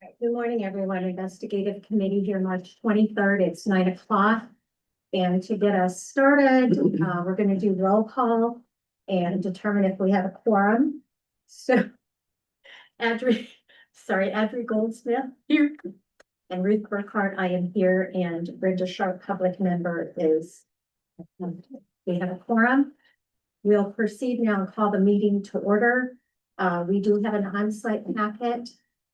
Good morning, everyone. Investigative Committee here, March 23rd. It's 9 o'clock. And to get us started, we're going to do roll call and determine if we have a quorum. So, Adri Goldsmith here, and Ruth Burkhart, I am here, and Brenda Sharp, public member, is. We have a quorum. We'll proceed now and call the meeting to order. We do have an on-site packet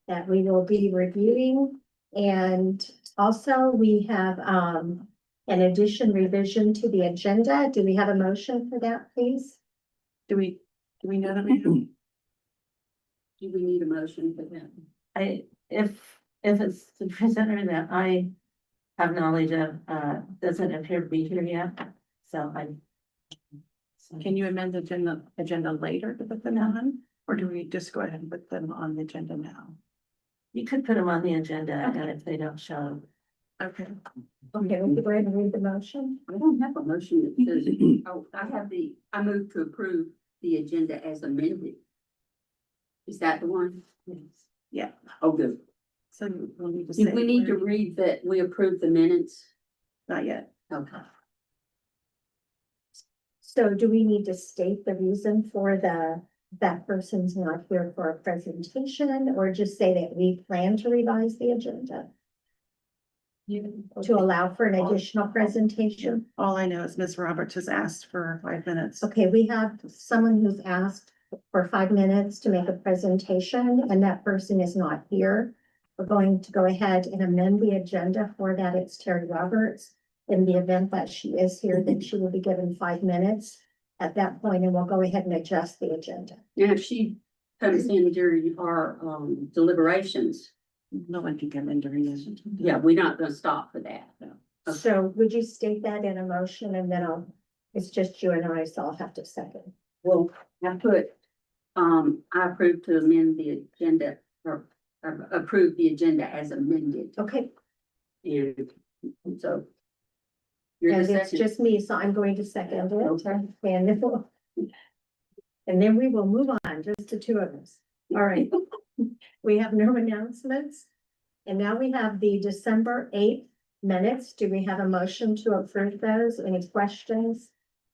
that we will be reviewing. And also we have an revision to the agenda. Do we have a motion for that, please? Do we know that we have? Do we need a motion for that? If it's the presenter that I have knowledge of, doesn't appear to be here yet, so Can you amend the agenda later to put them on, or do we just go ahead and put them on the agenda now? you could put them on the agenda, and if they don't show. Okay. Okay, we can go ahead and read the motion. I don't have a motion that says, oh, I move to approve the agenda as amended. Is that the one? Yes. Yeah. Oh, good. So we'll need to Do say. we need to read that we approve the minutes? Not yet. Okay. So do we need to state the reason for that person's not here for a presentation, or just say that we plan to revise the agenda to allow for an additional presentation? All I know is Ms. Roberts has asked for 5 minutes. Okay, we have someone who's asked for 5 minutes to make a presentation, and that person is not here. We're going to go ahead and amend the agenda for that. It's Terry Roberts. In the event that she is here, then she will be given 5 minutes at that point, and we'll go ahead and adjust the agenda. Now, if she comes in during our deliberations, No one can come in during this. yeah, we're not gonna stop for that. Okay. So would you state that in a motion, and then it's just you and I, so I'll have to second. Well, I put, I approve to amend the agenda or approve the agenda as amended. Okay, And so. You're and the it's second. just me, so I'm going to second it. Okay. And then we will move on, just the two of us. All right. We have no announcements. And now we have the December 8th minutes. Do we have a motion to approve those? Any questions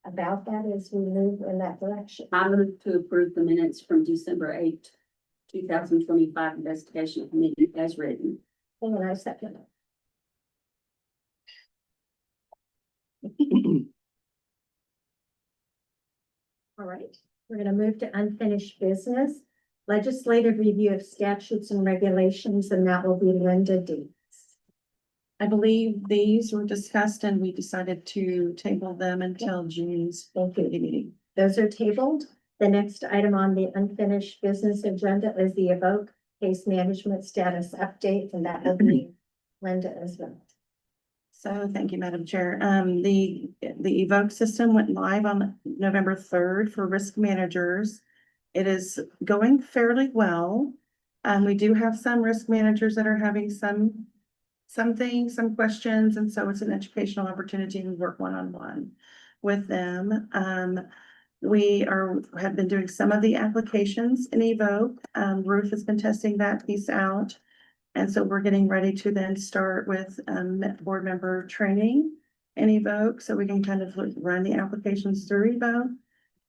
about that as we move in that direction? I move to approve the minutes from December 8th, 2025 investigation committee as written. And I second it. All right, we're gonna move to unfinished business. Legislative review of statutes and regulations, and that will be Linda Dees. I believe these were discussed and we decided to table them until June's Thank you. committee meeting. Those are tabled. The next item on the unfinished business agenda is the Evoke case management status update, and that will be Linda as well. So thank you, Madam Chair. The Evoke system went live on November 3rd for risk managers. It is going fairly well. We do have some risk managers that are having some questions, and so it's an educational opportunity to work one-on-one with them. We have been doing some of the applications in Evoke. Ruth has been testing that piece out. And so we're getting ready to then start with board member training in Evoke, so we can kind of run the applications through Evoke.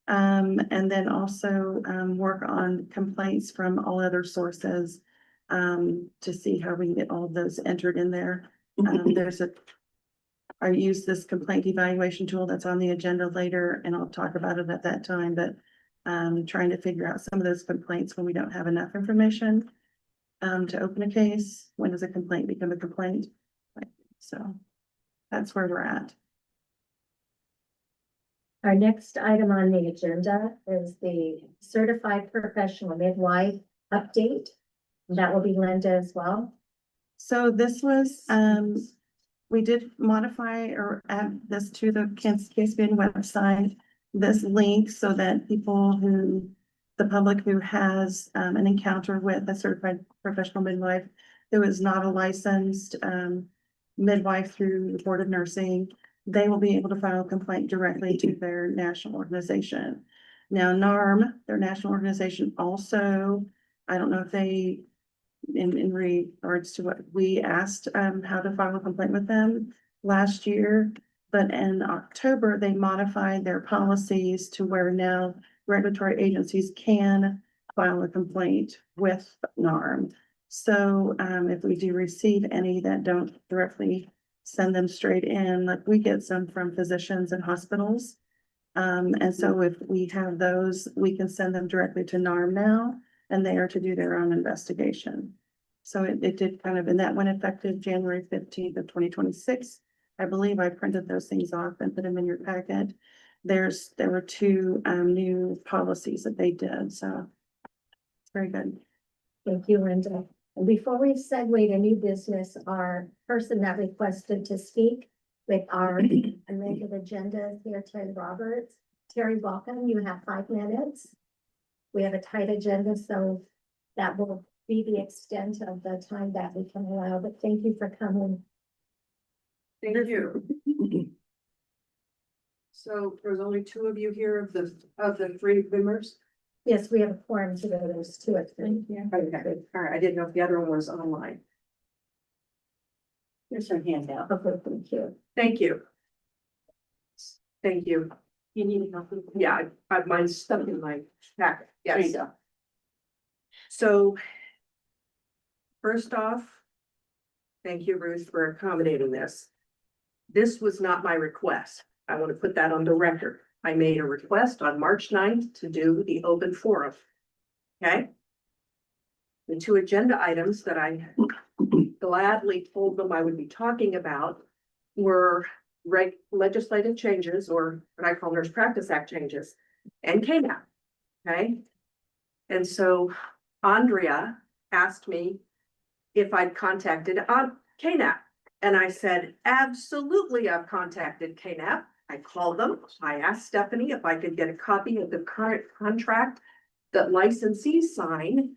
And then also work on complaints from all other sources to see how we can get all of those entered in there. I use this complaint evaluation tool that's on the agenda later, and I'll talk about it at that time, but trying to figure out some of those complaints when we don't have enough information to open a case. When does a complaint become a complaint? So that's where we're at. Our next item on the agenda is the certified professional midwife update. And that will be Linda as well. So this was, we did modify or add this to the KSBN website, this link, so that the public who has an encounter with a certified professional midwife who is not a licensed midwife through the Board of Nursing, they will be able to file a complaint directly to their national organization. Now, NARM, their national organization, also, I don't know if they in regards to what we asked, how to file a complaint with them last year. But in October, they modified their policies to where now regulatory agencies can file a complaint with NARM. So, if we do receive any that don't directly send them straight in, like we get some from physicians and hospitals. And so if we have those, we can send them directly to NARM now, and they are to do their own investigation. So it did kind of, and that went effective January 15th of 2026. I believe I printed those things off and put them in your packet. There were two new policies that they did, so it's very good. Thank you, Linda. And before we segue to new business, our person that requested to speak with our amended agenda is here, Terry Roberts. Terry, welcome. You have 5 minutes. We have a tight agenda, so that will be the extent of the time that we can allow, but thank you for coming. Thank you. So there's only 2 of you here of the 3 members? Yes, we have a quorum today. There's 2 of them. Okay, all right, I didn't know if the other one was online. Here's her handout. Okay, thank you. Thank you. Thank you. You need a copy? Yeah, mine's stuck in my packet. There you Yes. go. So first off, thank you, Ruth, for accommodating this. This was not my request. I want to put that on the record. I made a request on March 9th to do the open forum. Okay? The 2 agenda items that I gladly told them I would be talking about were legislative changes, or what I call Nurse Practice Act changes, and KNAP. Okay? And so Andrea asked me if I'd contacted KNAP. And I said, absolutely, I've contacted KNAP. I called them. I asked Stephanie if I could get a copy of the current contract that licensees sign.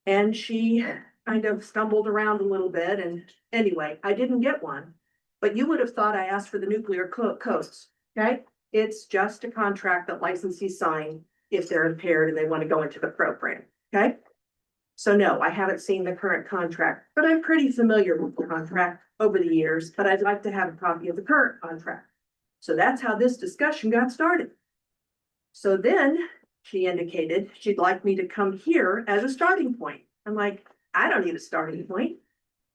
And she kind of stumbled around a little bit. And anyway, I didn't get one. But you would have thought I asked for the nuclear codes. Okay? It's just a contract that licensees sign if they're impaired and they want to go into the program. Okay? So no, I haven't seen the current contract, but I'm pretty familiar with the contract over the years, but I'd like to have a copy of the current contract. So that's how this discussion got started. So then she indicated she'd like me to come here as a starting point. I'm like, I don't need a starting point.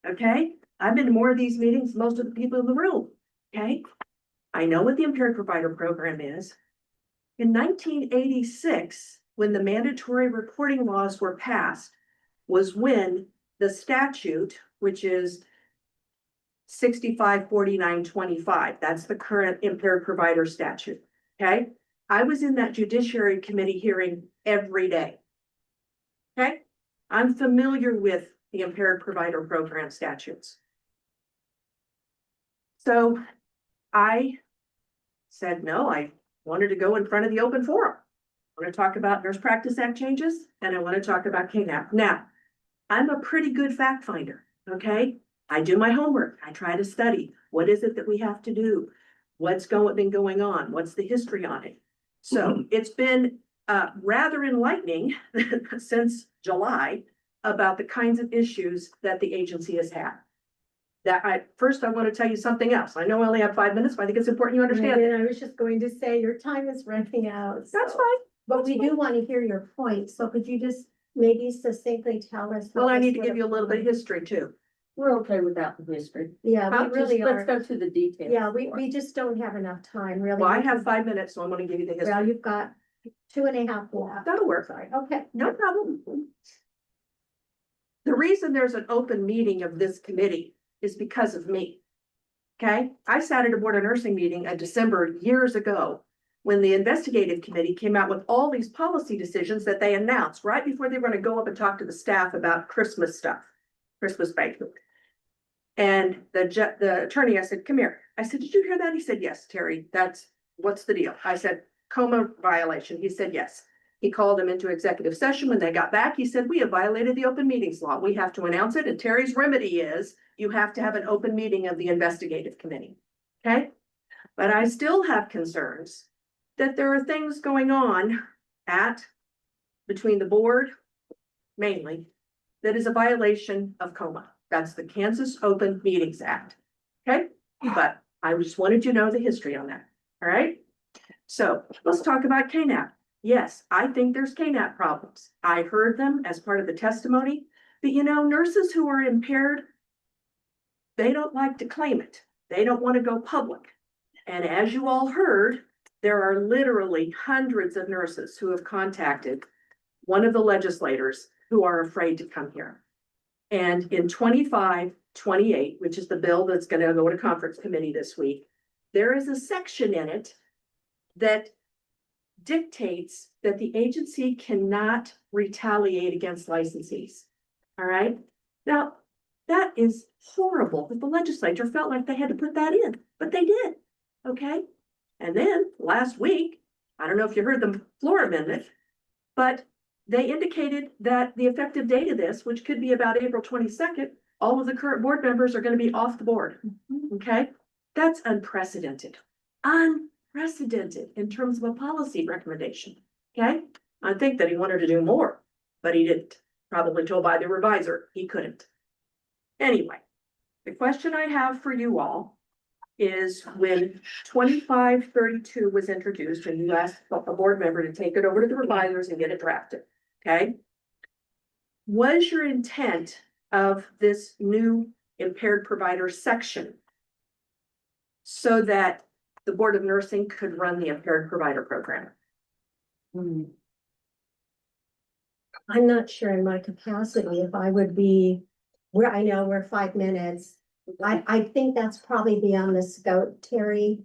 Okay, I've been to more of these meetings, than most of the people in the room. Okay, I know what the impaired provider program is. In 1986, when the mandatory reporting laws were passed, was when the statute, which is 654925, that's the current impaired provider statute. Okay, I was in that judiciary committee hearing every day. Okay, I'm familiar with the impaired provider program statutes. So I said, no, I wanted to go in front of the open forum. I want to talk about Nurse Practice Act changes, and I want to talk about KNAP. Now, I'm a pretty good fact finder, okay? I do my homework. I try to study. What is it that we have to do? What's been going on? What's the history on it? So it's been rather enlightening since July about the kinds of issues that the agency has had. First, I want to tell you something else. I know I only have 5 minutes, but I think it's important you understand. And I was just going to say, your time is running out. That's so- fine. But we do want to hear your point. So could you just maybe succinctly tell us? Well, I how need this to give you a little bit of history too. We're okay without the history. Yeah, we really Let's are. go to the details. Yeah, we just don't have enough time, really. Well, I have 5 minutes, so I'm going to give you the Well, history. you've got 2.5 left. That'll work. Sorry, okay. No problem. The reason there's an open meeting of this committee is because of me. Okay, I sat at a board of nursing meeting in December years ago when the investigative committee came out with all these policy decisions that they announced right before they were going to go up and talk to the staff about Christmas stuff, Christmas banquet. And the attorney, I said, come here. I said, did you hear that? He said, yes, Terry, what's the deal? I said, coma violation. He said, yes. He called them into executive session. When they got back, he said, we have violated the open meetings law. We have to announce it. And Terry's remedy is you have to have an open meeting of the investigative committee. Okay. But I still have concerns that there are things going on between the board, mainly, that is a violation of COMA. That's the Kansas Open Meetings Act. Okay, but I just wanted you to know the history on that, all right? So let's talk about KNAP. Yes, I think there's KNAP problems. I heard them as part of the testimony, but you know, nurses who are impaired, they don't like to claim it. They don't want to go public. And as you all heard, there are literally hundreds of nurses who have contacted one of the legislators who are afraid to come here. And in 2528, which is the bill that's going to go to conference committee this week, there is a section in it that dictates that the agency cannot retaliate against licensees. All right. Now, that is horrible that the legislature felt like they had to put that in, but they did. Okay. And then last week, I don't know if you heard the floor amendment, but they indicated that the effective date of this, which could be about April 22nd, all of the current board members are going to be off the board. Okay. That's unprecedented. Unprecedented in terms of a policy recommendation. Okay. I think that he wanted to do more, but he didn't. Probably told by the revisor he couldn't. Anyway, the question I have for you all is when 2532 was introduced and you asked a board member to take it over to the revisers and get it drafted, okay? Was your intent of this new impaired provider section so that the Board of Nursing could run the impaired provider program? I'm not sure in my capacity if I would be, where I know we're 5 minutes. I think that's probably beyond the scope, Terry,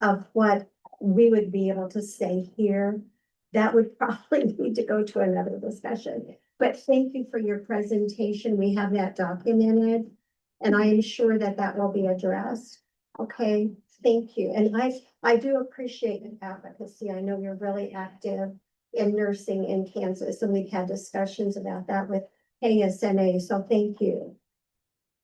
of what we would be able to say here. That would probably need to go to another discussion. But thank you for your presentation. We have that documented, and I am sure that that will be addressed. Okay, thank you. And I do appreciate the advocacy. I know you're really active in nursing in Kansas, and we've had discussions about that with KSNA, so thank you.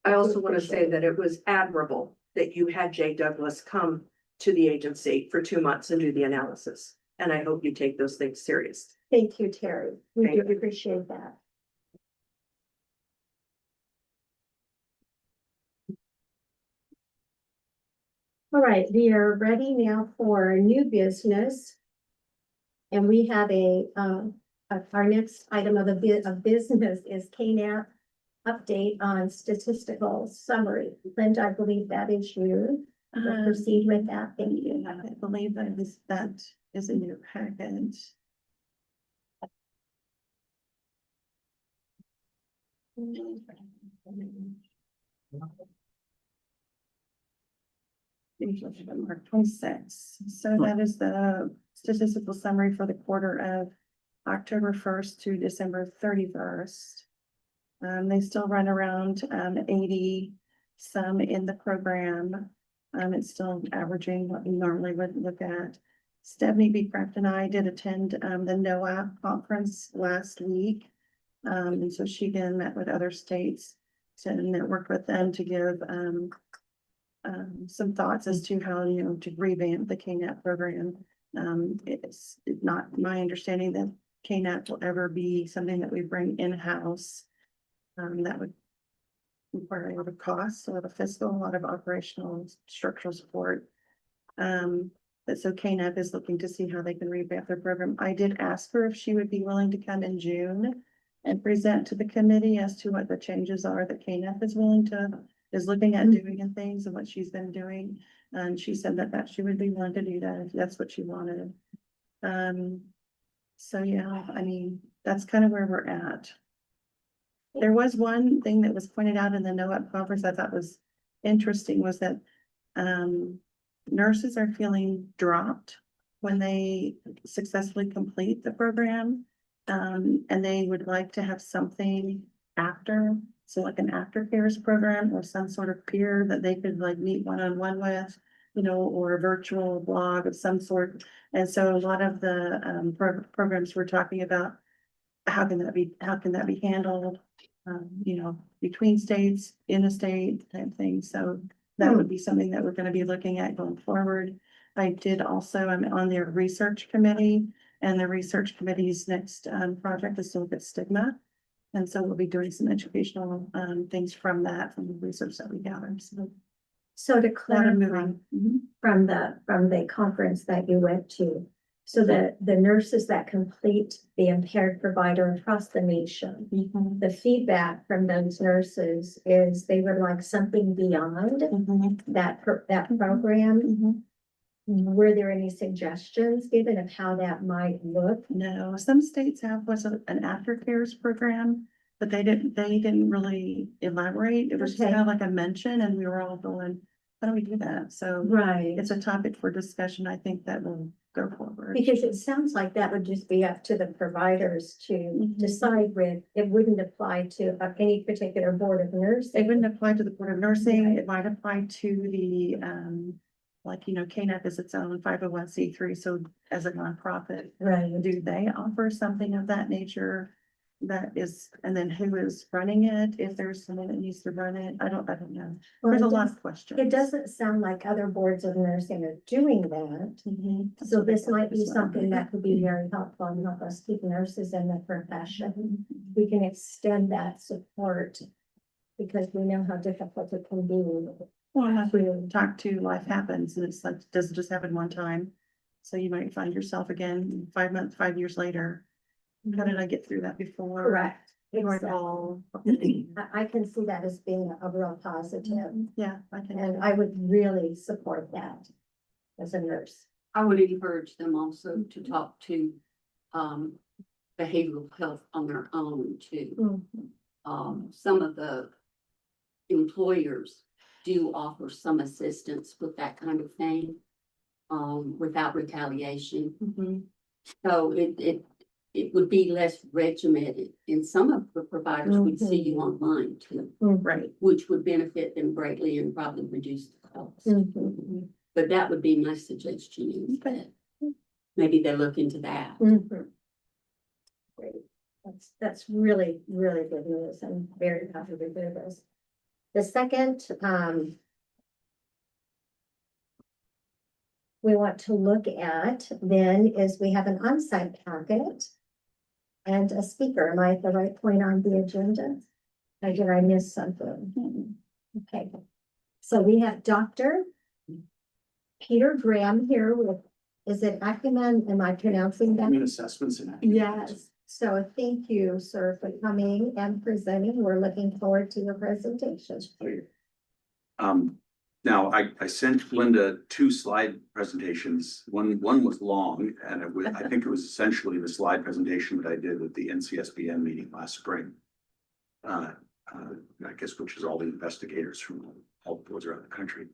I also want to say that it was admirable that you had Jay Douglas come to the agency for 2 months and do the analysis. And I hope you take those things serious. Thank you, Terry. We Thank do appreciate that. All right, we are ready now for new business. And we have our next item of business is KNAP update on statistical summary. Linda, I believe that is you. We'll proceed with that. Thank you. I believe that is in your package. Mark 26. So that is the statistical summary for the quarter of October 1st to December 31st. They still run around 80 some in the program. It's still averaging what we normally would look at. Stephanie B. Kraft and I did attend the NOAA conference last week. And so she again met with other states to network with them to give some thoughts as to how, to revamp the KNAP program. It's not my understanding that KNAP will ever be something that we bring in-house. That would require a lot of costs, a lot of fiscal, a lot of operational structural support. But so KNAP is looking to see how they can revamp their program. I did ask her if she would be willing to come in June and present to the committee as to what the changes are that KNAP is looking at doing and things and what she's been doing. And she said that she would be willing to do that if that's what she wanted. So yeah, I mean, that's kind of where we're at. There was one thing that was pointed out in the NOAA conference I thought was interesting was that nurses are feeling dropped when they successfully complete the program. And they would like to have something after, so like an aftercares program or some sort of peer that they could like meet one-on-one with, or a virtual blog of some sort. And so a lot of the programs we're talking about, how can that be handled, between states, in a state type thing. So that would be something that we're going to be looking at going forward. I'm on their research committee, and the research committee's next project is to look at stigma And so we'll be doing some educational, things from that, from the research that we gathered, so. So to A lot of clarify, moving. Mhm. from the conference that you went to. So the nurses that complete the impaired provider across the nation, the feedback from those nurses is they would like something beyond that program. Mhm. Were there any suggestions given of how that might look? No, some states have an aftercares program, but they didn't really elaborate. It was just Okay. kind of like a mention, and we were all going, how do we do that? So Right. it's a topic for discussion. I think that will go forward. Because it sounds like that would just be up to the providers to Mhm. decide with, it wouldn't apply to any particular board of nurses. It wouldn't apply to the Board of Nursing. It might apply to the, like, KNEP is its own 501(c)(3), so as a nonprofit, Right. do they offer something of that nature? That is, and then who is running it? If there's someone that needs to run it, I don't know. Well, There's it a lot does- of questions. It doesn't sound like other boards of nursing are doing that. Mhm. So this might be something that could be very helpful and help us keep nurses in the profession. We can extend that support because we know how difficult it can be. Well, as we talk to, life happens, and it's like, does it just happen one time? So you might find yourself again 5 years later. How did I get through that before? Correct. Or Exactly. all- I can see that as being a real positive, Yeah, I can. and I would really support that as a nurse. I would encourage them also to talk to, behavioral health on their own too. Some of the employers do offer some assistance with that kind of thing, without retaliation. Mhm. So it would be less regimented, and some of the providers would see you online too, Right. which would benefit them greatly and probably reduce the cost. Mhm. But that would be my suggestion is that maybe they look into that. Mhm. Great. That's really, really good news. I'm very happy to hear this. The second, we want to look at then is we have an on-site packet and a speaker. Am I at the right point on the agenda? Or did I miss something? Okay. So we have Dr. Peter Graham here with, is it Acumen? Am I pronouncing that? Assessments and. Yes, so thank you, sir, for coming and presenting. We're looking forward to your presentation. Now I sent Linda 2 slide presentations. One was long and I think it was essentially the slide presentation that I did at the NCSBN meeting last spring. I guess, which is all the investigators from health boards around the country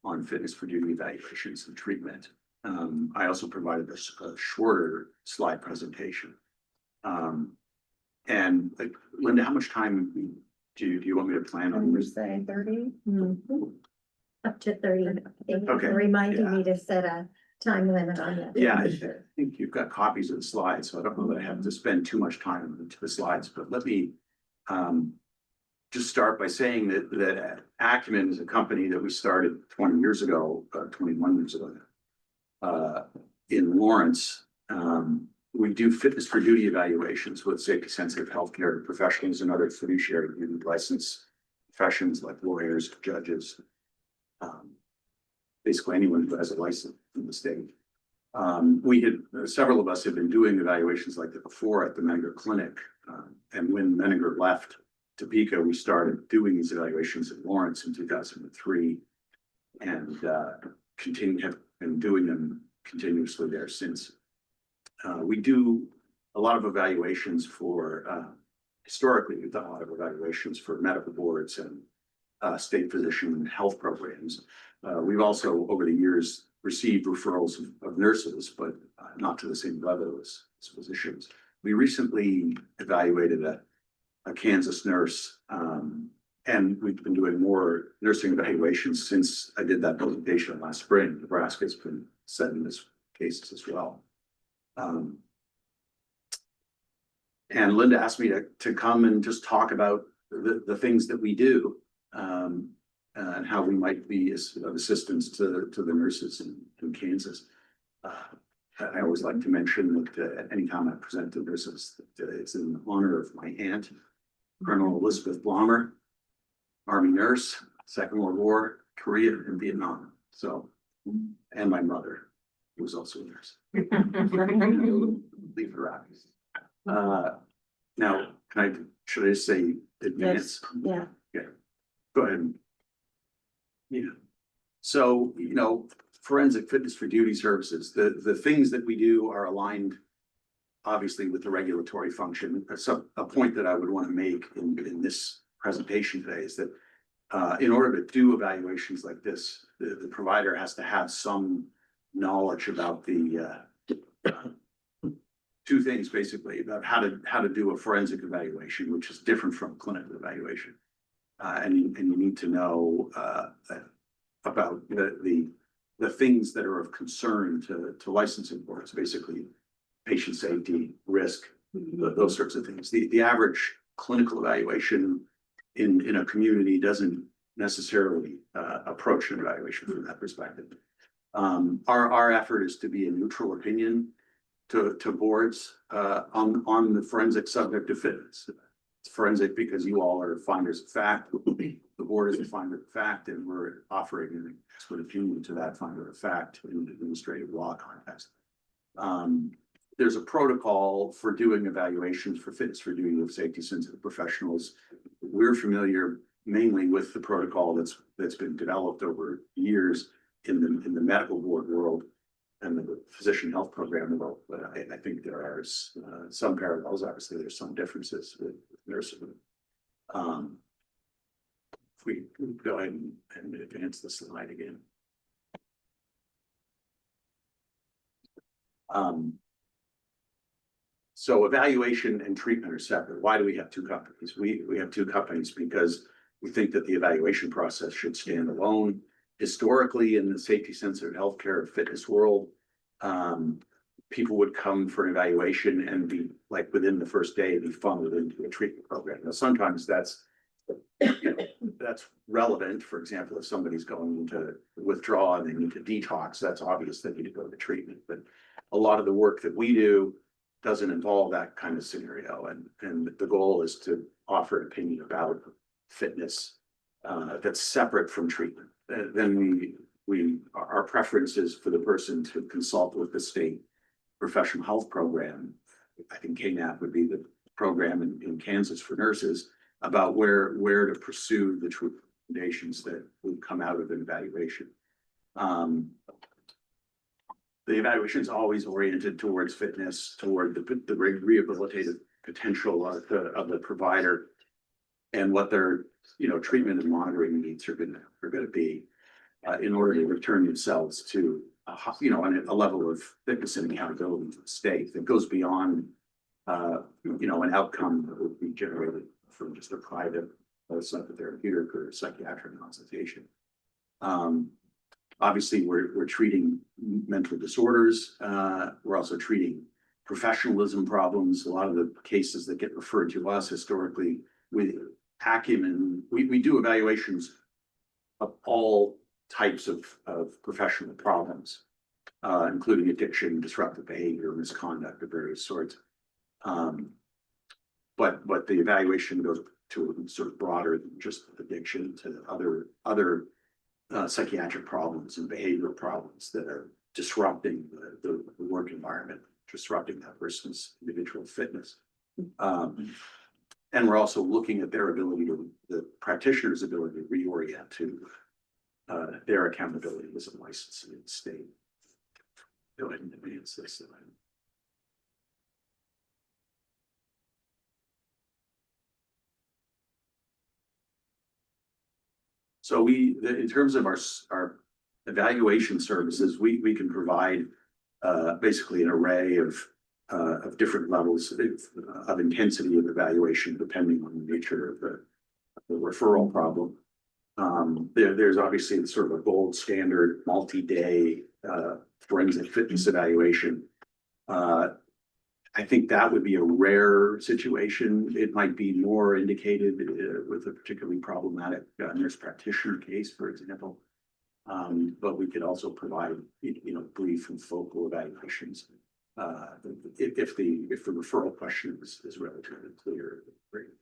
on fitness for duty evaluations and treatment. I also provided a shorter slide presentation. And Linda, how much time do you want me to plan I on? would say 30. Up to 30. Thank you Okay, for reminding yeah. me to set a time limit on that. Yeah, I think you've got copies of the slides, so I don't know that I have to spend too much time into the slides, but let me just start by saying that Acumen is a company that we started 20 years ago, 21 years ago, in Lawrence. We do fitness for duty evaluations with safety sensitive healthcare professionals and other fiduciary duty licensed professions like lawyers, judges, basically anyone who has a license in the state. Several of us have been doing evaluations like that before at the Menninger Clinic. And when Menninger left Topeka, we started doing these evaluations in Lawrence in 2003 and have been doing them continuously there since. We do a lot of evaluations for, historically, we've done a lot of evaluations for medical boards and state physician health programs. We've also, over the years, received referrals of nurses, but not to the same level as physicians. We recently evaluated a Kansas nurse, and we've been doing more nursing evaluations since I did that presentation last spring. Nebraska's been setting this cases as well. And Linda asked me to come and just talk about the things that we do, and how we might be of assistance to the nurses in Kansas. I always like to mention that anytime I present to nurses, that it's in honor of my aunt, Colonel Elizabeth Blommer, Army nurse, Second World War, Korea and Vietnam. So, and my mother, who was also a nurse. Leave her out. Now, should I just say advance? Yeah. Go ahead. Yeah. So, forensic fitness for duty services, the things that we do are aligned obviously with the regulatory function. So a point that I would want to make in this presentation today is that in order to do evaluations like this, the provider has to have some knowledge about the two things basically about how to do a forensic evaluation, which is different from clinical evaluation. And you need to know about the things that are of concern to licensing boards, basically patient safety, risk, those sorts of things. The average clinical evaluation in a community doesn't necessarily approach an evaluation from that perspective. Our effort is to be a neutral opinion to boards on the forensic subject of fitness. It's forensic because you all are finders of fact. The board is a finder of fact, and we're offering an expert opinion to that finder of fact in an administrative law context. There's a protocol for doing evaluations for fitness for duty of safety sensitive professionals. We're familiar mainly with the protocol that's been developed over years in the medical board world and the physician health program world. But I think there are some parallels. Obviously, there's some differences with nursing. If we go ahead and advance the slide again. So evaluation and treatment are separate. Why do we have two companies? We have two companies because we think that the evaluation process should stand alone. Historically, in the safety sensitive healthcare fitness world, people would come for an evaluation and be like within the first day be funneled into a treatment program. Now, sometimes that's relevant. For example, if somebody's going to withdraw and they need to detox, that's obvious they need to go to treatment. But a lot of the work that we do doesn't involve that kind of scenario. And the goal is to offer an opinion about fitness that's separate from treatment. Then our preference is for the person to consult with the state professional health program. I think KNAP would be the program in Kansas for nurses about where to pursue the recommendations that would come out of an evaluation. The evaluation is always oriented towards fitness, toward the rehabilitative potential of the provider and what their treatment and monitoring needs are going to be in order to return themselves to a level of fitness and accountability to the state that goes beyond an outcome that would be generated from just a private psychotherapeutic or psychiatric consultation. Obviously, we're treating mental disorders. We're also treating professionalism problems. A lot of the cases that get referred to us historically with acumen, we do evaluations of all types of professional problems, including addiction, disruptive behavior, misconduct of various sorts. But the evaluation goes to sort of broader than just addiction to other psychiatric problems and behavioral problems that are disrupting the work environment, disrupting that person's individual fitness. And we're also looking at the practitioner's ability to reorient to their accountability as a licensing state. Go ahead and advance this. So in terms of our evaluation services, we can provide basically an array of different levels of intensity of evaluation, depending on the nature of the referral problem. There's obviously sort of a gold standard multi-day forensic fitness evaluation. I think that would be a rare situation. It might be more indicated with a particularly problematic nurse practitioner case, for example. But we could also provide, brief and focal evaluations. If the referral question is relatively clear,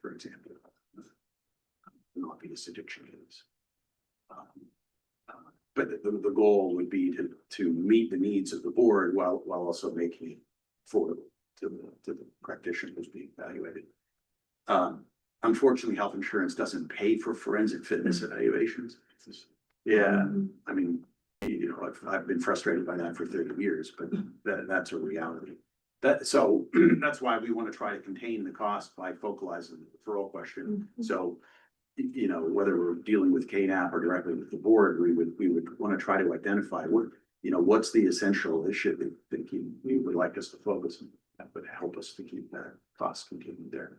for example. An obvious addiction case. But the goal would be to meet the needs of the board while also making it affordable to the practitioners being evaluated. Unfortunately, health insurance doesn't pay for forensic fitness evaluations. Yeah, I mean, I've been frustrated by that for 30 years, but that's a reality. So that's why we want to try to contain the cost by focalizing the referral question. So, whether we're dealing with KNAP or directly with the board, we would want to try to identify what's the essential issue that you would like us to focus on that would help us to keep that cost contained there.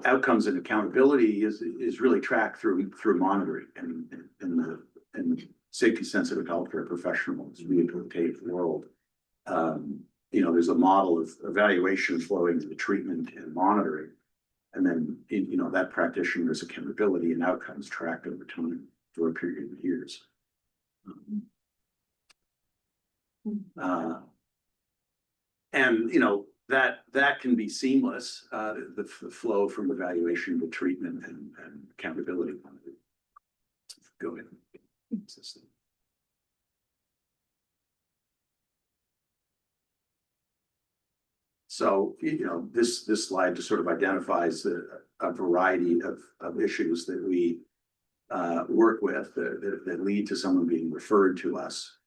Outcomes and accountability is really tracked through monitoring and safety sensitive healthcare professionals rehabilitative world. There's a model of evaluation flowing to the treatment and monitoring. And then, that practitioner's accountability and outcomes tracked over time for a period of years. That can be seamless, the flow from evaluation to treatment and accountability. Go ahead. So, this slide just sort of identifies a variety of issues that we work with that lead to someone being referred to us.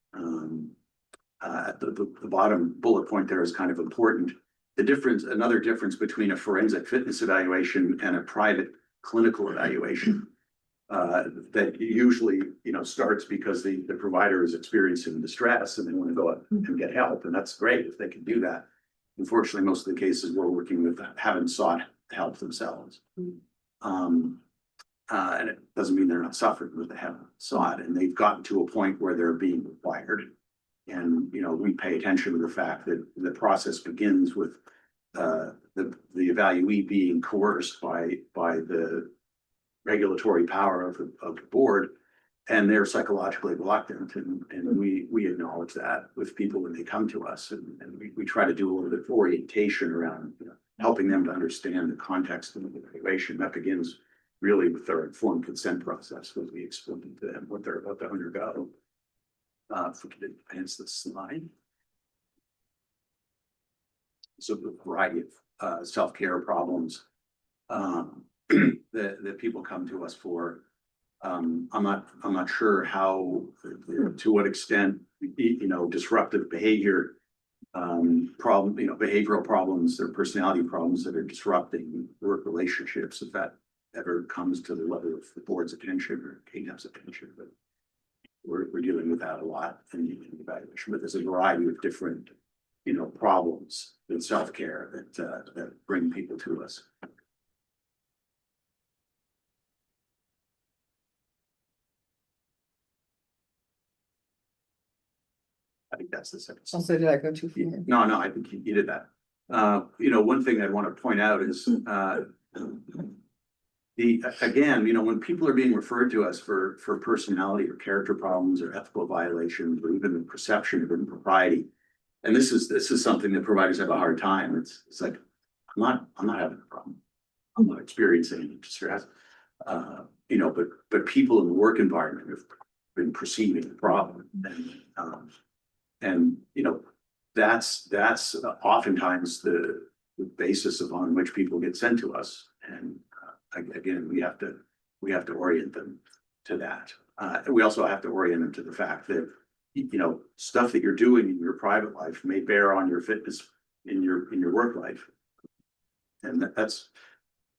At the bottom bullet point there is kind of important. Another difference between a forensic fitness evaluation and a private clinical evaluation that usually, starts because the provider is experiencing distress and they want to go up and get help. And that's great if they can do that. Unfortunately, most of the cases we're working with haven't sought help themselves. And it doesn't mean they're not suffering, but they haven't sought, and they've gotten to a point where they're being required. And, we pay attention to the fact that the process begins with the evaluee being coerced by the regulatory power of the board, and they're psychologically reluctant. And we acknowledge that with people when they come to us, and we try to do a little bit of orientation around helping them to understand the context of the evaluation. That begins really with their informed consent process, when we explain to them what they're about to undergo. If we could advance the slide. So the variety of self-care problems that people come to us for. I'm not sure how, to what extent, disruptive behavior behavioral problems or personality problems that are disrupting work relationships, if that ever comes to the level of the board's attention or KNAP's attention. But we're dealing with that a lot in the evaluation. But there's a variety of different problems in self-care that bring people to us. I think that's the second. Also, did I go too far? No, I think you did that. One thing I'd want to point out is when people are being referred to us for personality or character problems or ethical violations or even the perception of impropriety, and this is something that providers have a hard time. It's like I'm not having a problem. I'm not experiencing any distress. But people in the work environment have been perceiving the problem, and that's oftentimes the basis upon which people get sent to us. And again, we have to orient them to that. And we also have to orient them to the fact that stuff that you're doing in your private life may bear on your fitness in your work life. And that's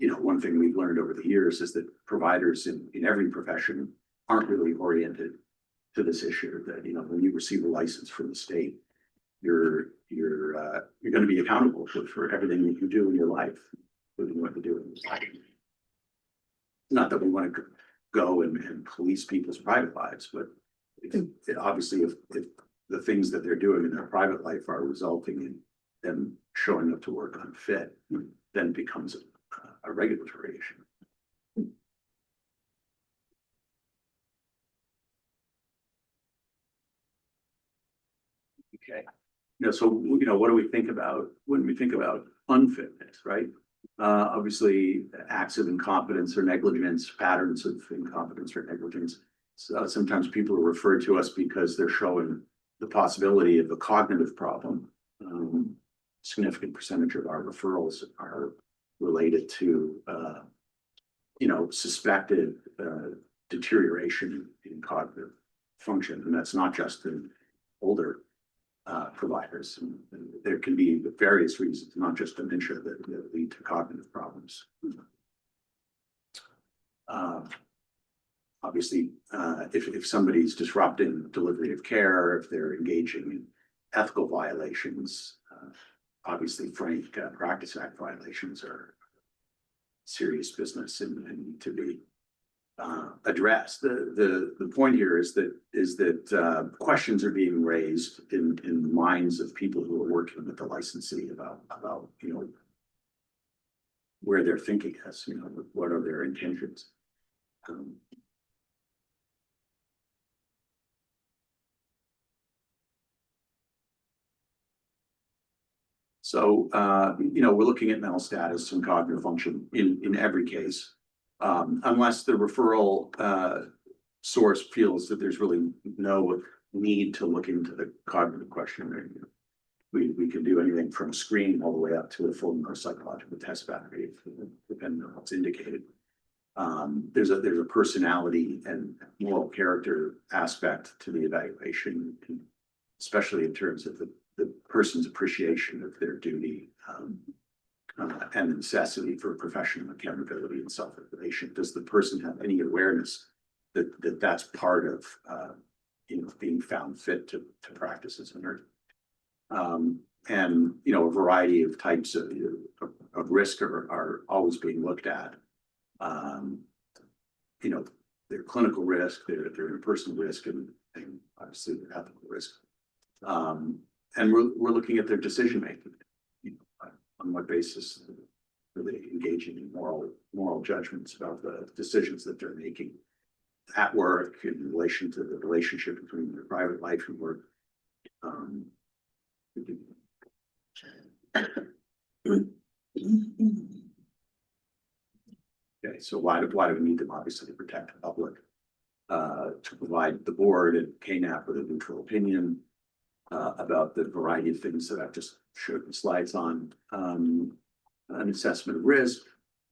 one thing we've learned over the years is that providers in every profession aren't really oriented to this issue. That when you receive a license from the state, you're going to be accountable for everything that you do in your life, including what you do in your life. Not that we want to go and police people's private lives, but obviously if the things that they're doing in their private life are resulting in them showing up to work unfit, then it becomes a regulatory issue. Okay. So, what do we think about when we think about unfitness, right? Obviously, acts of incompetence or negligence, patterns of incompetence or negligence. So sometimes people are referred to us because they're showing the possibility of a cognitive problem. Significant percentage of our referrals are related to, suspected deterioration in cognitive function, and that's not just in older providers. And there can be various reasons, not just dementia, that lead to cognitive problems. Obviously, if somebody's disrupting delivery of care, if they're engaging in ethical violations, obviously frank Practice Act violations are serious business and need to be addressed. The point here is that questions are being raised in the minds of people who are working with the licensee about where their thinking is, what are their intentions. So, we're looking at mental status and cognitive function in every case, unless the referral source feels that there's really no need to look into the cognitive question. We can do anything from screening all the way up to a full neuropsychological test battery, depending on what's indicated. There's a personality and moral character aspect to the evaluation, especially in terms of the person's appreciation of their duty and the necessity for professional accountability and self-regulation. Does the person have any awareness that that's part of being found fit to practice as a nurse? And a variety of types of risk are always being looked at. Their clinical risk, their interpersonal risk, and obviously their ethical risk. And we're looking at their decision making. On what basis are they engaging in moral judgments about the decisions that they're making at work in relation to the relationship between their private life and work. Okay, so why do we need them? Obviously, to protect the public, to provide the board and KNAP with a neutral opinion about the variety of things that I've just showed the slides on, an assessment of risk,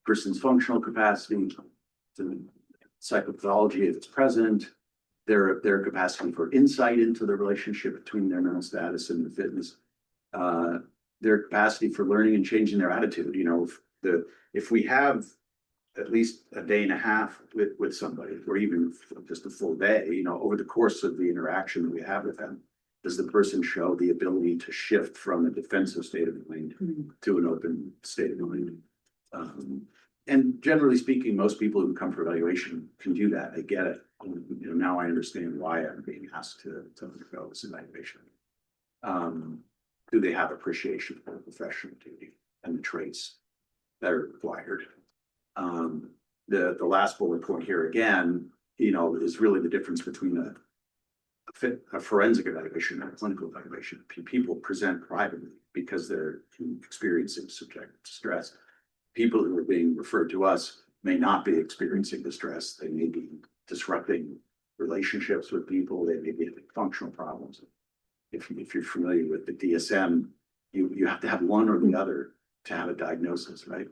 person's functional capacity, the psychopathology if it's present, their capacity for insight into the relationship between their mental status and the fitness, their capacity for learning and changing their attitude. If we have at least a day and a half with somebody, or even just a full day, over the course of the interaction that we have with them, does the person show the ability to shift from a defensive state of mind to an open state of mind? And generally speaking, most people who come for evaluation can do that. They get it. Now I understand why I'm being asked to undergo this evaluation. Do they have appreciation for professional duty and the traits that are required? The last bullet point here again, is really the difference between a forensic evaluation and a clinical evaluation. People present privately because they're experiencing subjective stress. People who are being referred to us may not be experiencing the stress. They may be disrupting relationships with people. They may be having functional problems. If you're familiar with the DSM, you have to have one or the other to have a diagnosis, right?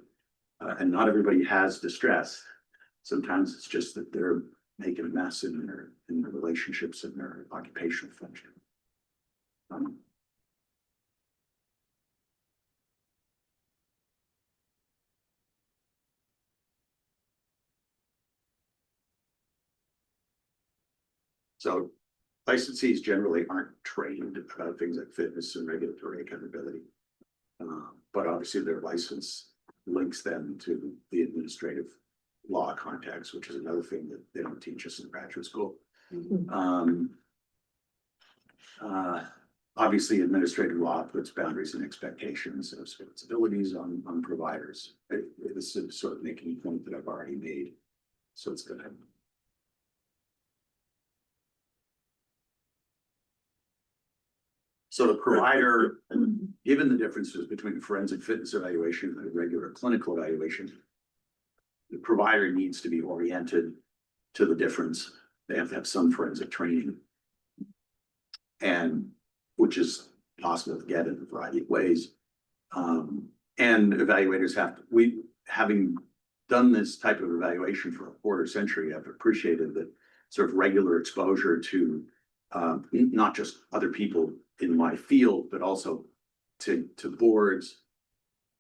And not everybody has distress. Sometimes it's just that they're making a mess in their relationships and their occupational function. So licensees generally aren't trained about things like fitness and regulatory accountability. But obviously their license links them to the administrative law context, which is another thing that they don't teach us in graduate school. Obviously, administrative law puts boundaries and expectations and responsibilities on providers. This is sort of making a point that I've already made, so it's good. So the provider, given the differences between forensic fitness evaluation and a regular clinical evaluation, the provider needs to be oriented to the difference. They have to have some forensic training. And which is possible to get in a variety of ways. And evaluators having done this type of evaluation for a quarter century, I've appreciated that sort of regular exposure to not just other people in my field, but also to boards,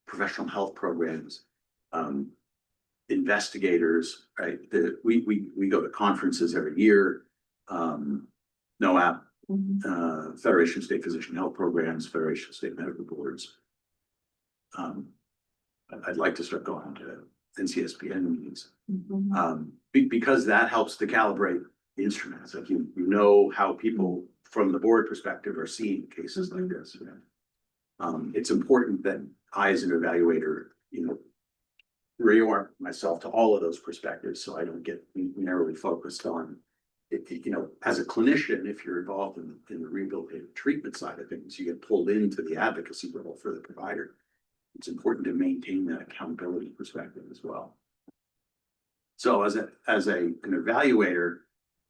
professional health programs, investigators, right? We go to conferences every year, NOAP, Federation of State Physician Health Programs, Federation of State Medical Boards. I'd like to start going to NCSPN meetings, because that helps to calibrate the instruments. Like you know how people from the board perspective are seeing cases like this. It's important that I, as an evaluator, reorient myself to all of those perspectives, so I don't get narrowly focused on it. As a clinician, if you're involved in the rehabilitative treatment side of things, you get pulled into the advocacy role for the provider. It's important to maintain that accountability perspective as well. So as an evaluator,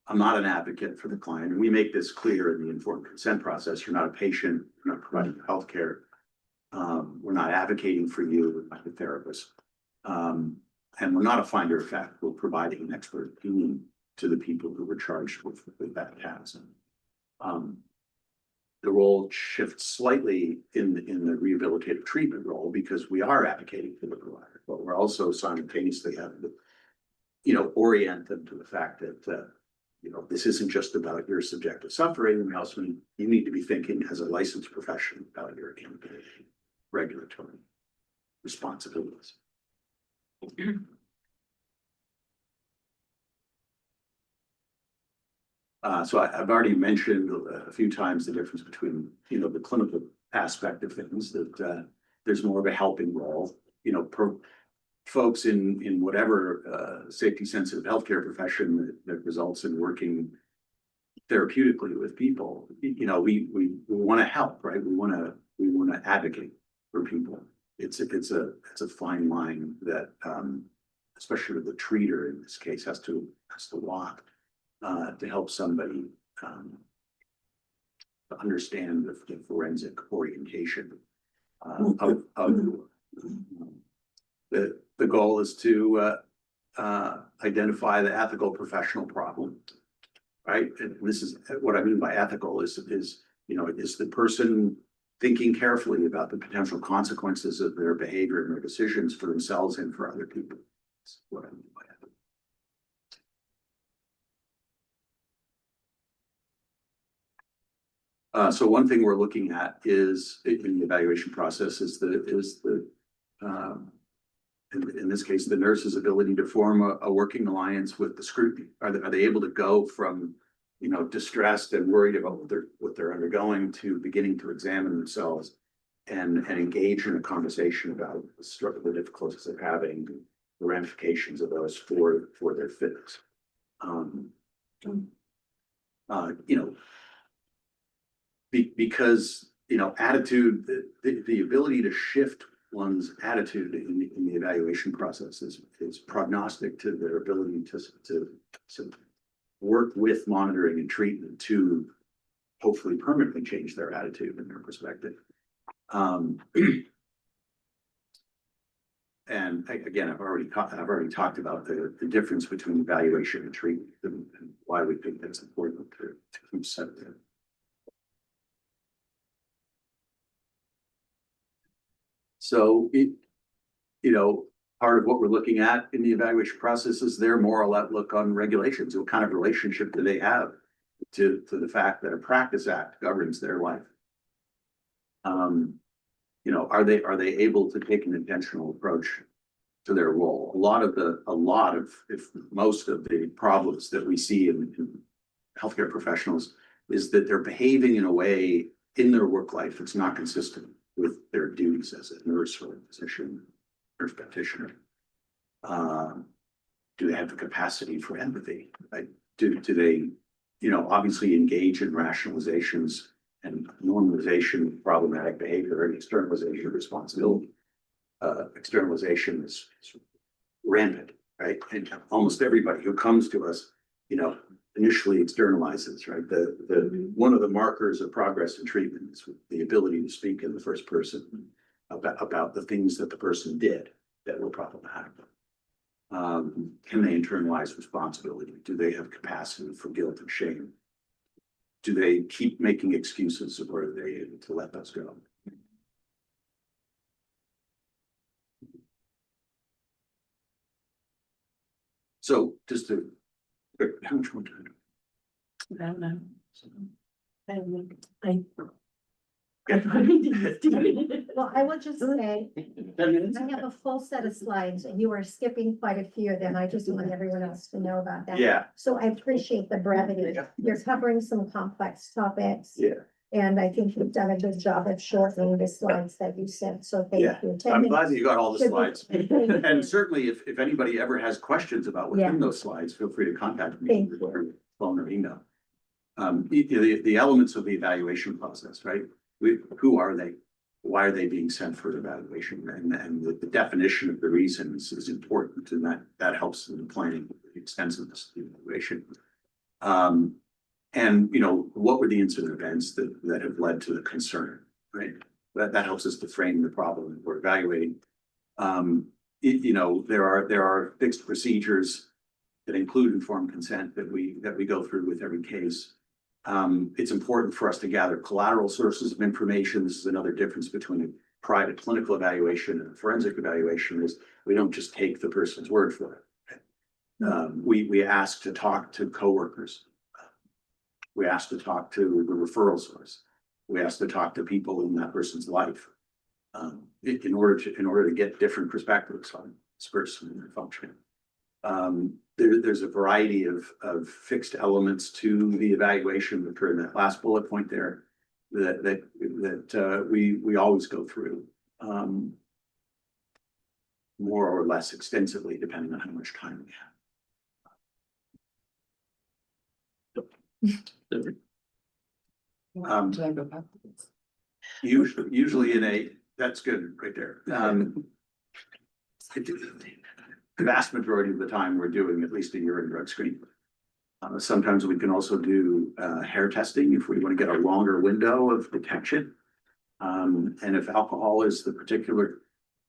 I'm not an advocate for the client, and we make this clear in the informed consent process. You're not a patient, you're not providing healthcare. We're not advocating for you, we're not a therapist. And we're not a finder of fact, we're providing an expert opinion to the people who were charged with that task. The role shifts slightly in the rehabilitative treatment role, because we are advocating for the provider, but we're also simultaneously having to, orient them to the fact that, this isn't just about your subjective suffering. We also you need to be thinking as a licensed professional about your accountability, regulatory responsibilities. So I've already mentioned a few times the difference between, the clinical aspect of things, that there's more of a helping role, folks in whatever safety sensitive healthcare profession that results in working therapeutically with people. We want to help, right? We want to advocate for people. It's a fine line that, especially the treater in this case, has to walk to help somebody to understand the forensic orientation of the goal is to identify the ethical professional problem, right? And this is what I mean by ethical is the person thinking carefully about the potential consequences of their behavior and their decisions for themselves and for other people. That's what I mean by ethical. So one thing we're looking at is in the evaluation process is in this case, the nurse's ability to form a working alliance with the scrutiny. Are they able to go from, distressed and worried about what they're undergoing to beginning to examine themselves and engage in a conversation about the struggle, the difficulties they're having, the ramifications of those for their fitness. Because attitude, the ability to shift one's attitude in the evaluation process is prognostic to their ability to work with monitoring and treatment to hopefully permanently change their attitude and their perspective. And again, I've already talked about the difference between evaluation and treatment and why we think that's important to keep set there. So part of what we're looking at in the evaluation process is their moral outlook on regulations. What kind of relationship do they have to the fact that a practice act governs their life? Are they able to take an intentional approach to their role? If most of the problems that we see in healthcare professionals is that they're behaving in a way in their work life that's not consistent with their duties as a nurse or a physician, nurse practitioner. Do they have the capacity for empathy? Do they, obviously engage in rationalizations and normalization of problematic behavior and externalization of responsibility. Externalization is rampant, right? And almost everybody who comes to us, you know, initially externalizes, right? One of the markers of progress in treatment is the ability to speak in the first person about the things that the person did that were problematic. Can they internalize responsibility? Do they have capacity for guilt and shame? Do they keep making excuses, or are they able to let those go? So just to, how much more time? I don't know. Well, I will just say, 10 minutes? I have a full set of slides and you are skipping quite a few of them. I just want everyone else to know about that. Yeah, So I appreciate the brevity. You're covering some complex topics. yeah. And I think you've done a good job of shortening the slides that you sent, so thank Yeah, you. I'm glad that you got all the Should be- slides. And certainly, if anybody ever has questions about what's in those slides, feel free to contact me Thank or phone or email. The elements of the evaluation process, right? Who are they? Why are they being sent for evaluation? And the definition of the reasons is important, and that helps in the planning, the extensiveness of the evaluation. And you know, what were the incident events that have led to the concern, right? That helps us to frame the problem that we're evaluating. You know, there are fixed procedures that include informed consent that we go through with every case. It's important for us to gather collateral sources of information. This is another difference between a private clinical evaluation and a forensic evaluation, is we don't just take the person's word for it. We ask to talk to coworkers. We ask to talk to the referral source. We ask to talk to people in that person's life, in order to get different perspectives on this person and their function. There's a variety of fixed elements to the evaluation that are in that last bullet point there that we always go through, more or less extensively, depending on how much time we have. Usually that's good right there. The vast majority of the time we're doing at least a urine drug screen. Sometimes we can also do hair testing if we want to get a longer window of detection. And if alcohol is the particular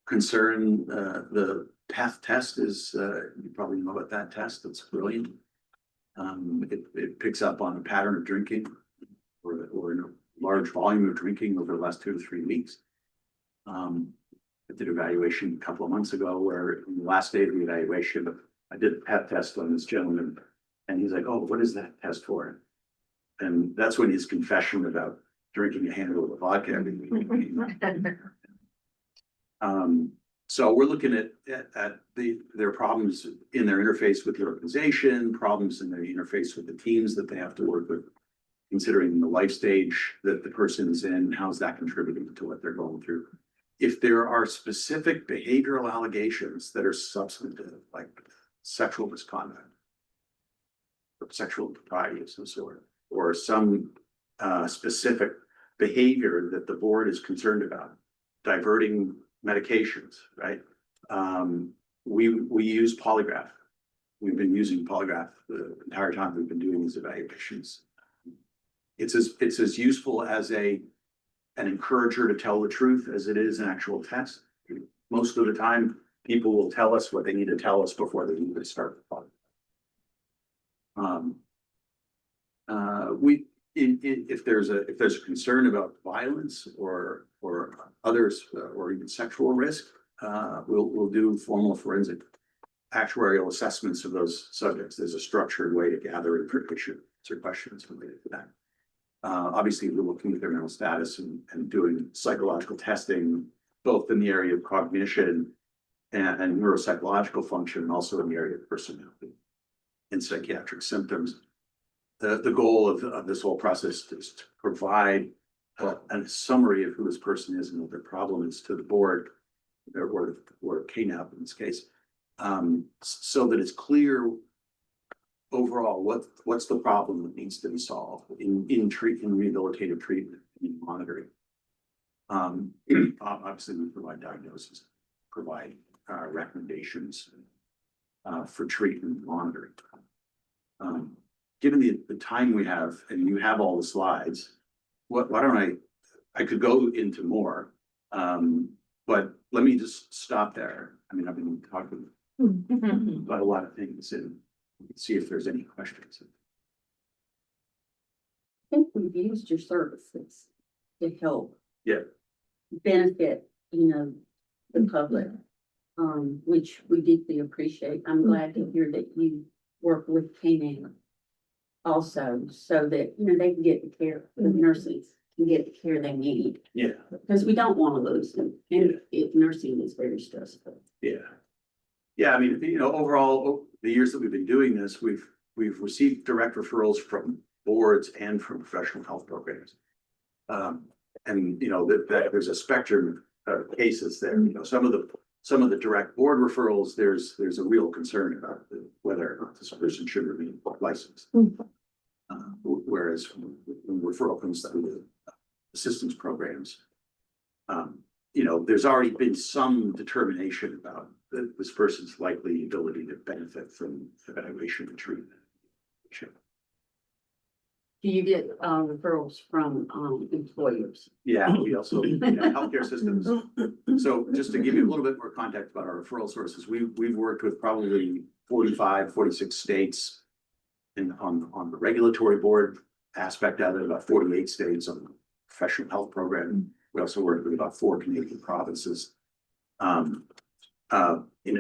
concern, the PEth test is, you probably know about that test. It's brilliant. It picks up on a pattern of drinking or in a large volume of drinking over the last 2 to 3 weeks. I did an evaluation a couple of months ago where in the last day of the evaluation, I did a PET test on this gentleman and he's like, "Oh, what is that test for?" And that's when his confession about drinking a handle of vodka every week. So we're looking at their problems in their interface with the organization, problems in their interface with the teams that they have to work with, considering the life stage that the person is in, how's that contributing to what they're going through. If there are specific behavioral allegations that are substantive, like sexual misconduct, or sexual impropriety of some sort, or some specific behavior that the board is concerned about, diverting medications, right? We use polygraph. We've been using polygraph the entire time we've been doing these evaluations. It's as useful as an encourager to tell the truth as it is an actual test. Most of the time, people will tell us what they need to tell us before they even start the polygraph. If there's a concern about violence or others or even sexual risk, we'll do formal forensic actuarial assessments of those subjects. There's a structured way to gather information, answer questions related to that. Obviously, we're looking at their mental status and doing psychological testing, both in the area of cognition and neuropsychological function, and also in the area of personality and psychiatric symptoms. The goal of this whole process is to provide a summary of who this person is and what their problem is to the board, or KNAP in this case, so that it's clear overall what's the problem that needs to be solved in rehabilitative treatment, monitoring. Obviously, we provide diagnosis, provide recommendations for treatment and monitoring. Given the time we have, and you have all the slides, why don't I could go into more, but let me just stop there. I mean, I've been talking about a lot of things and see if there's any questions. I think we've used your services to help. Yeah. Benefit, the public, which we deeply appreciate. I'm glad to hear that you work with K-9 also, so that, they can get the care, the nurses can get the care they need, Yeah, because we don't want to lose them. And if nursing is very stressful. yeah. Yeah, I mean, overall, the years that we've been doing this, we've received direct referrals from boards and from professional health programs. And that there's a spectrum of cases there. Some of the direct board referrals, there's a real concern about whether or not this person should remain licensed. Whereas when referral comes through the assistance programs, there's already been some determination about this person's likely ability to benefit from evaluation and treatment. Do you get referrals from employers? Yeah, we also, healthcare systems. So just to give you a little bit more context about our referral sources, we've worked with probably 45, 46 states on the regulatory board aspect of it, about 48 states on the professional health program. We also work with about 4 Canadian provinces.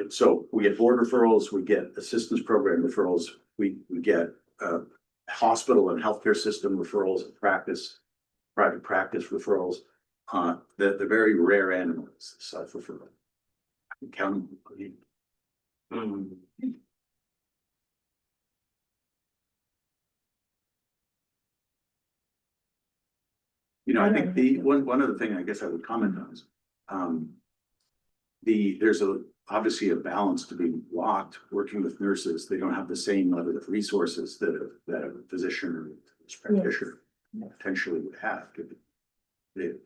So we get board referrals, we get assistance program referrals, we get hospital and healthcare system referrals and private practice referrals. The very rare animals, self-referral. I can count them. I think the one other thing I guess I would comment on is there's obviously a balance to be walked working with nurses. They don't have the same level of resources that a physician or practitioner potentially would have, given the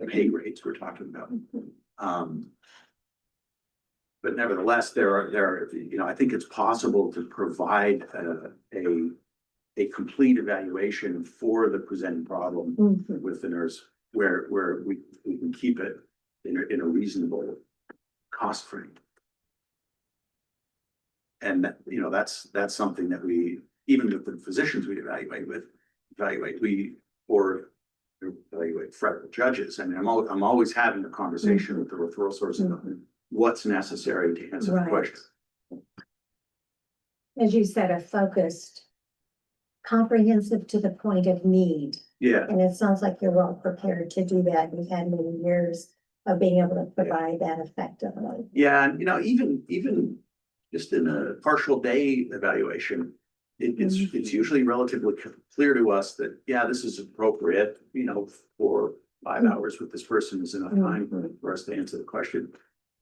pay rates we're talking about. But nevertheless, there are I think it's possible to provide a complete evaluation for the presenting problem with the nurse, where we can keep it in a reasonable cost frame. And that's something that we, even with the physicians we evaluate federal judges. I mean, I'm always having a conversation with the referral source about what's necessary to answer the question. As you said, a focused, comprehensive to the point of need. Yeah. And it sounds like you're well prepared to do that. You've had many years of being able to provide that effectively. Yeah, and even just in a partial day evaluation, it's usually relatively clear to us that, yeah, this is appropriate, for 5 hours with this person is enough time for us to answer the question.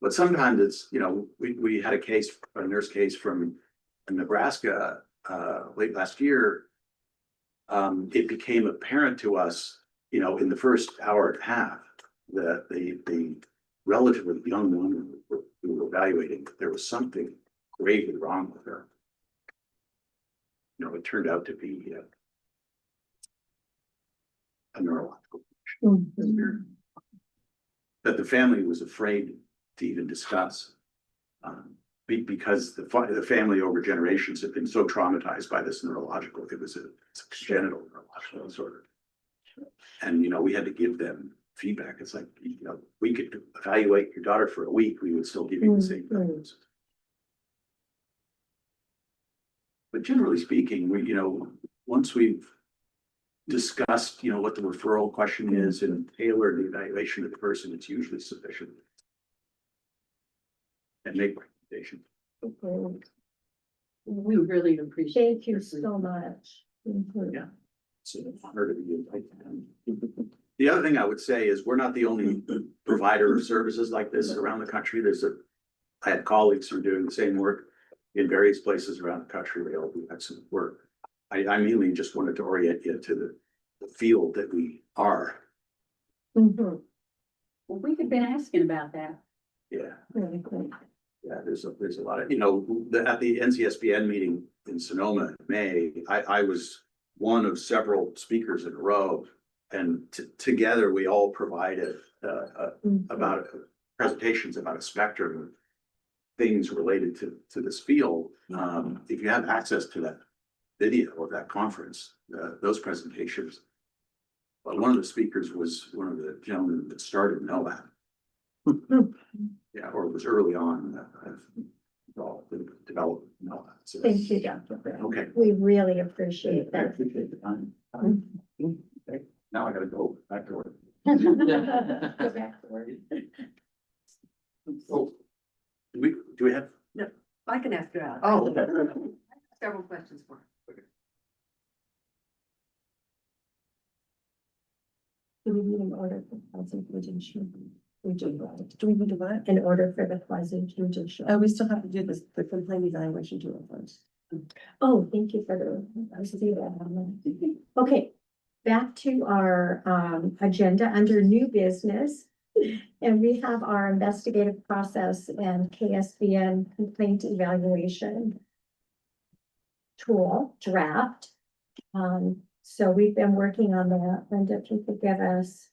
But sometimes it's, we had a nurse case from Nebraska late last year. It became apparent to us, in the first hour and a half, that the relatively young woman we were evaluating, there was something gravely wrong with her. It turned out to be a neurological condition that the family was afraid to even discuss, because the family over generations had been so traumatized by this neurological. It's a congenital neurological disorder, and we had to give them feedback. It's like, we could evaluate your daughter for a week, we would still give you the same diagnosis. But generally speaking, once we've discussed, what the referral question is and tailored the evaluation of the person, it's usually sufficient. And make recommendations. We really appreciate. Thank you so much. Yeah. It's an honor to be invited. The other thing I would say is we're not the only provider of services like this around the country. I had colleagues who are doing the same work in various places around the country. They all do excellent work. I mainly just wanted to orient you to the field that we are. Mhm. Well, we have been asking about that. Yeah. Really good. Yeah, there's a lot of, you know, at the NCSBN meeting in Sonoma in May, I was one of several speakers in a row. And together we all provided, Mhm. about presentations about a spectrum of things related to this field. If you have access to that video of that conference, those presentations. But one of the speakers was one of the gentlemen that started NOAA. Yeah, or it was early on, involved in development. NOAA. So Thank you, Dr. Brown. Okay. We really appreciate I that. appreciate the time. Okay, now I gotta go back to work. Go back to work. Oh, do we have? I can ask you out. Oh, okay. Several questions for you. Do we need an order for Pleasant Ridge? We do, right? Do we need to what? An order for the Pleasant Ridge. Oh, we still have to do this, the complaint evaluation to it first. Oh, thank you for the, I see that. Okay, back to our agenda under new business. And we have our investigative process and KSBN complaint evaluation tool draft. So we've been working on that, and if you could give us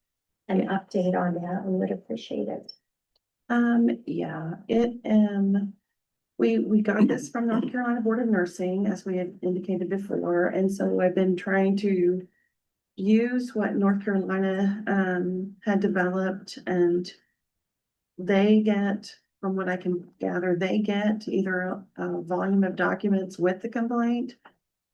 an update on that, we would appreciate it. Yeah, we got this from North Carolina Board of Nursing, as we had indicated before, and so I've been trying to use what North Carolina, had developed, and they get, from what I can gather, they get either a volume of documents with the complaint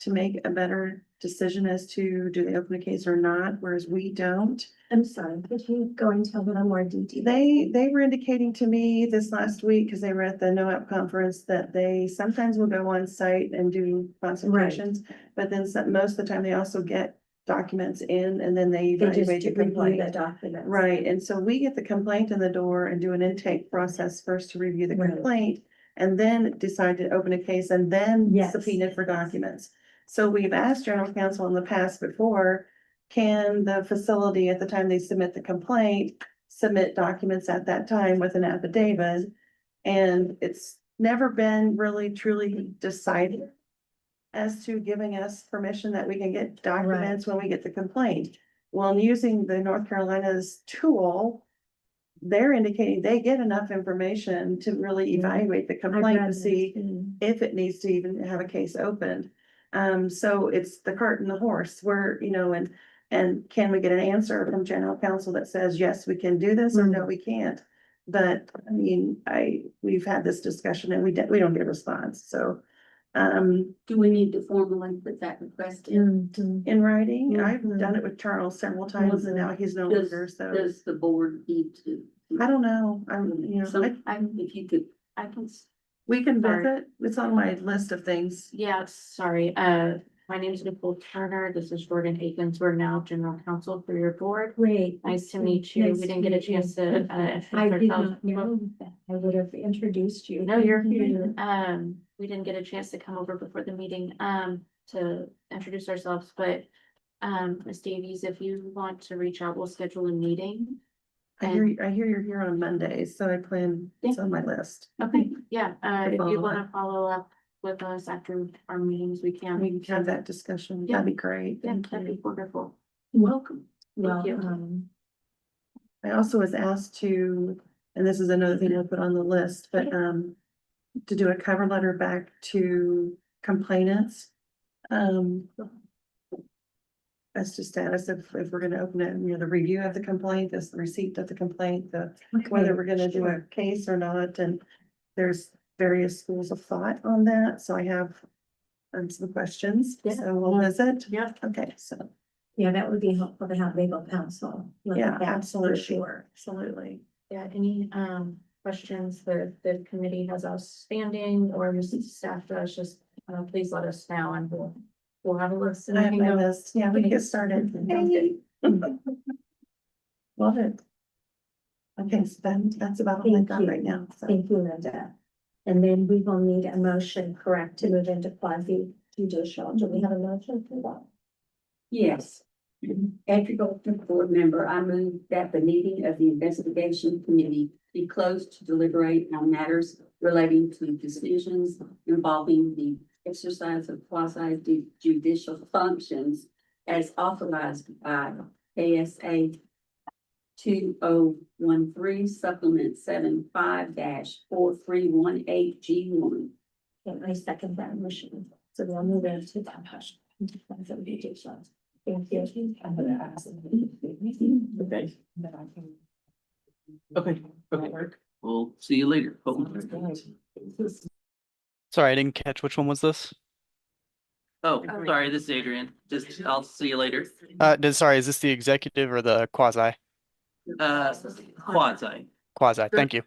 to make a better decision as to do they open a case or not, whereas we don't. I'm sorry, could you go into a little more detail? They were indicating to me this last week, because they were at the NOAP conference, that they sometimes will go on site and do consultations. But then most of the time they also get documents in, and then they They just evaluate the review the complaint. documents. Right, and so we get the complaint in the door and do an intake process first to review the Right. complaint. And then decide to open a case and then Yes. subpoena for documents. So we've asked general counsel in the past before, can the facility at the time they submit the complaint, submit documents at that time with an affidavit? And it's never been really truly decided as to giving us permission that we can get documents when we get the complaint. Well, in using the North Carolina's tool, they're indicating they get enough information to really evaluate the I've complaint read to this. see if it needs to even have a case opened. So it's the cart and the horse, where, and can we get an answer from general counsel that says, yes, we can do this, or no, we can't? But I mean, we've had this discussion and we don't get a response, so. Do we need to formally put that request in? Mhm. In writing, I've Mhm. done it with Charles several times and now he's no Does, longer, so. does the board need to? I don't know, If you could, I can, we can Sorry. visit, it's on my list of things. Yeah, sorry, my name is Nicole Turner, this is Jordan Akins, we're now general counsel for your board. Great. Nice to meet you, Nice we to didn't get a meet you. chance to, I did introduce not ourselves. know that. I would have introduced you. No, you're here. We didn't get a chance to come over before the meeting, to introduce ourselves, but, Ms. Davies, if you want to reach out, we'll schedule a meeting. I hear you're here on Mondays, so I plan, it's on my list. Okay, yeah, if you follow wanna follow up with us after our meetings, we can. We can have that discussion, Yeah. that'd be great, Yeah, thank that'd be you. wonderful. welcome. Well, you. I also was asked to, and this is another thing I'll put on the list, but, to do a cover letter back to complainants. As to status if we're gonna open it, the review of the complaint, the receipt of the complaint, whether we're gonna do a case or not, and there's various schools of thought on that, so I have some questions, Yeah. so we'll visit. Yeah. Okay, so, Yeah, that would be helpful to have legal counsel. look at yeah, that, for absolutely, Sure. absolutely. Yeah, any questions that the committee has outstanding or Mrs. staff does, just please let us know and we'll have a list. and I have we can my go. list, yeah, we can get started. Hey. Love it. Okay, so that's about all I Thank got you. right now, so. Thank you, Linda. And then we will need a motion, correct, to move into quasi judicial. Do we have a motion for that? Yes, Attribute board member, I move that the meeting of the investigation committee be closed to deliberate on matters relating to decisions involving the exercise of quasi judicial functions as authorized by ASA 2013 supplement 75-4318 G1. And I second that motion. So we'll move into that. Thank you. Okay, we'll see you later. Sorry, I didn't catch which one was this. Oh, sorry, this is Adrian. I'll see you later. Sorry, is this the executive or the quasi? Quasi. Quasi, thank you.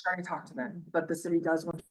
Trying to talk to them, but the city does want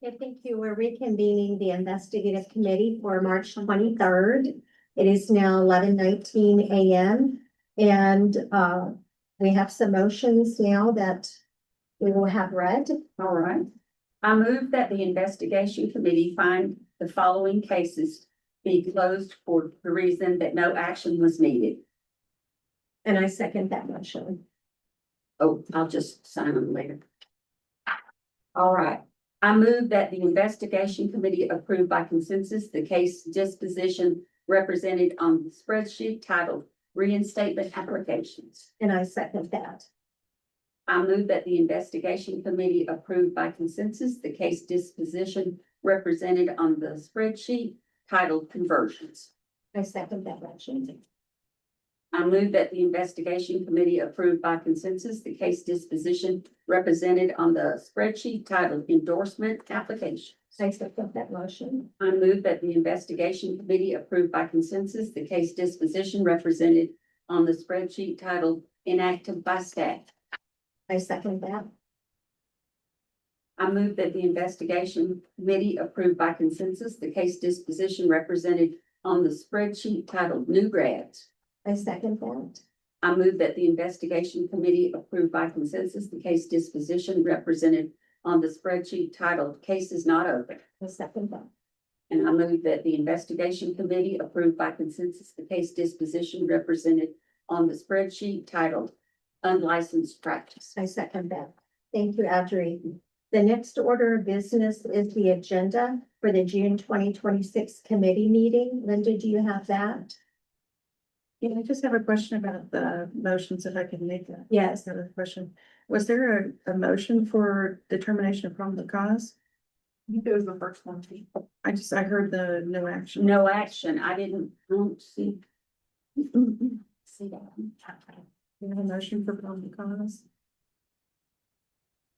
Okay, thank you. We're reconvening the investigative committee for March 23rd. It is now 11:19 a.m. And we have some motions now that we will have read. All right. I move that the investigation committee find the following cases be closed for the reason that no action was needed. And I second that motion. Oh, I'll just sign them later. All right. I move that the investigation committee approve by consensus the case disposition represented on the spreadsheet titled reinstatement applications. And I second that. I move that the investigation committee approve by consensus the case disposition represented on the spreadsheet titled conversions. I second that motion. I move that the investigation committee approve by consensus the case disposition represented on the spreadsheet titled endorsement application. I second that motion. I move that the investigation committee approve by consensus the case disposition represented on the spreadsheet titled inactive by staff. I second that. I move that the investigation committee approve by consensus the case disposition represented on the spreadsheet titled new grads. I second that. I move that the investigation committee approve by consensus the case disposition represented on the spreadsheet titled cases not open. I second that. And I move that the investigation committee approve by consensus the case disposition represented on the spreadsheet titled unlicensed practice. I second that. Thank you, Audrey. The next order of business is the agenda for the June 2026 committee meeting. Linda, do you have that? Yeah, I just have a question about the motions, if I can make that. Yes. Another question. Was there a motion for determination of probable cause? I think it was the first one. I heard the no action. No action. I don't see that. You have a motion for probable cause?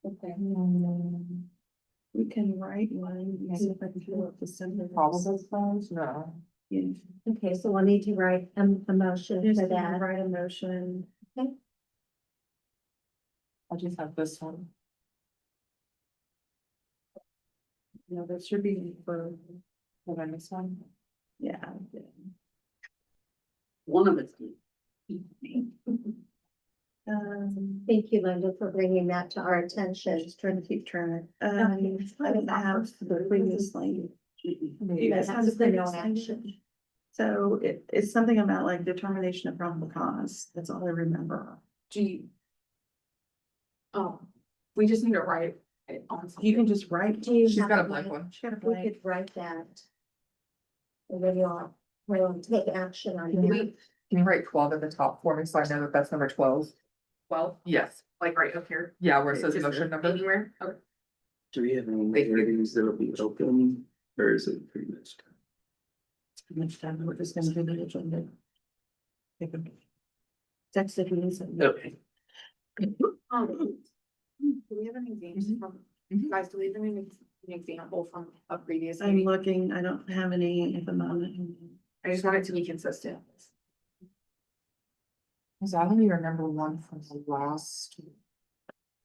Okay. We can write one, and see if I can pull up the sentence. Probable cause? No. Yeah. Okay, so we'll need to write a motion Just for gonna that. write a motion. I just have this one. No, that should be for, Did I miss one? yeah. One of us. Thank you, Linda, for bringing that to our attention. Just trying to keep track. Okay. I don't have the previous language. That has the no action. So it's something about like determination of probable cause. That's all I remember. Do you? Oh, we just need to write it on. You can just write. Do you She's have got a a blank blank? one. She got a We blank. could write that. And then we'll take action on Can that. we, can you write 12 at the top for me, so I know that that's number 12? 12? Yes, like right up here. Yeah, where it says Just motion number. anywhere? Okay. Do we have any Thank you. meetings that'll be open, or is it pretty much? Next time, we're just gonna do the agenda. Text if you need something. Okay. Do we have any examples from, guys, do we have an example from a previous I'm meeting? looking, I don't have any at the moment. I just want it to be consistent. Cause I don't even remember one from the last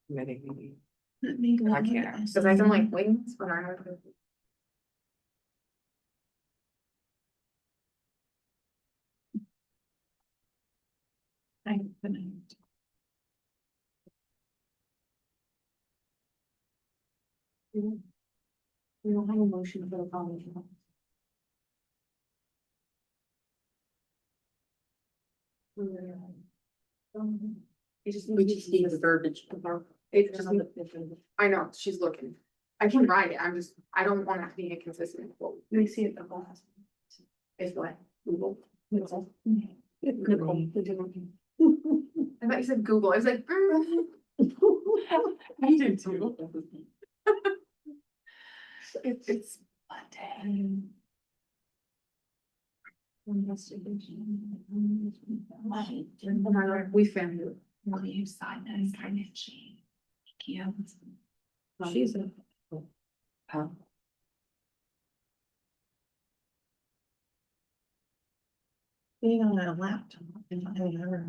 committee meeting. Let me go. I can't, cause I don't like wings when I have. I'm gonna. We don't have a motion for the following. It just We just need the verbiage. It just, I know, she's looking. I can write it, I don't want it to be inconsistent. Let me see if the last. Is what? Google. Nicole. Nicole. I thought you said Google, I was like. I did too. It's Monday. We found it. Will you sign that and sign it, Shane? Thank you. She's a. Oh. Being on a laptop. And I don't know.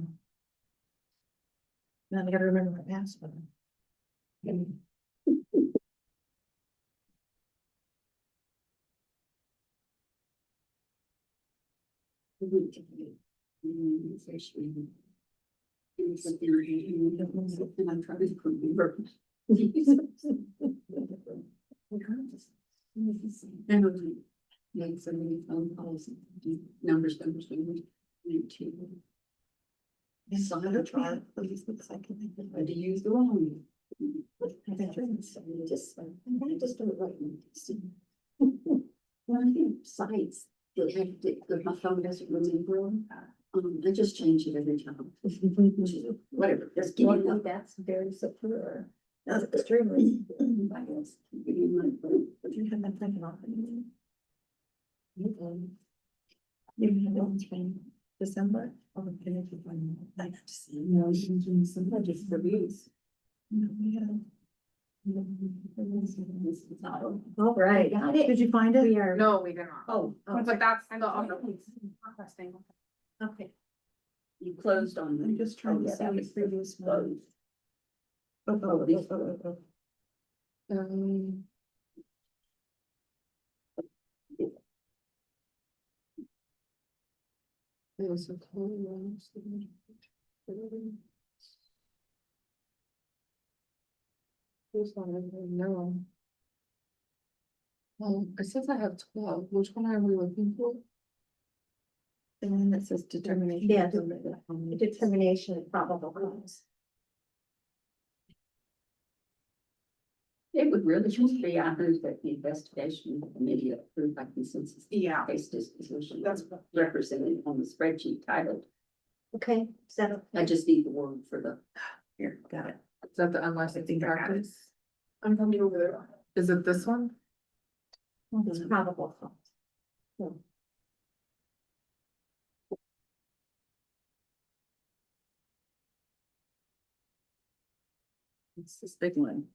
Now I gotta remember my password. And I'm trying to remember. Made so many phone calls, numbers. So I'm gonna try it, please, because I can think of Had to it. use the wrong. Just do it right. Well, I think sites that have, that my phone doesn't remember, I just change it every time. Whatever, just give me that. That's very secure. That's extremely. But you have been thinking of it. You have it in December. Oh, can you find it? I have to see. No, you can do some just for these. No, we have. All right, got it. Did you find it? We are. No, we did not. Oh, But that's the other piece. Interesting. okay. You closed on them. I'm just trying to Yeah, see that the was previous closed. one. Oh. No. It says I have 12. Which one are we looking for? The one that says determination. Yeah, Determination of probable cause. It would really just be, I move that the investigation committee approved by consensus. Yeah. Case disposition. That's- represented on the spreadsheet titled. Okay, is that okay? I just need the word for the. Here, got it. Is that the unlicensed practice? I'm coming over there. Is it this one? It's probable cause. It's this big one.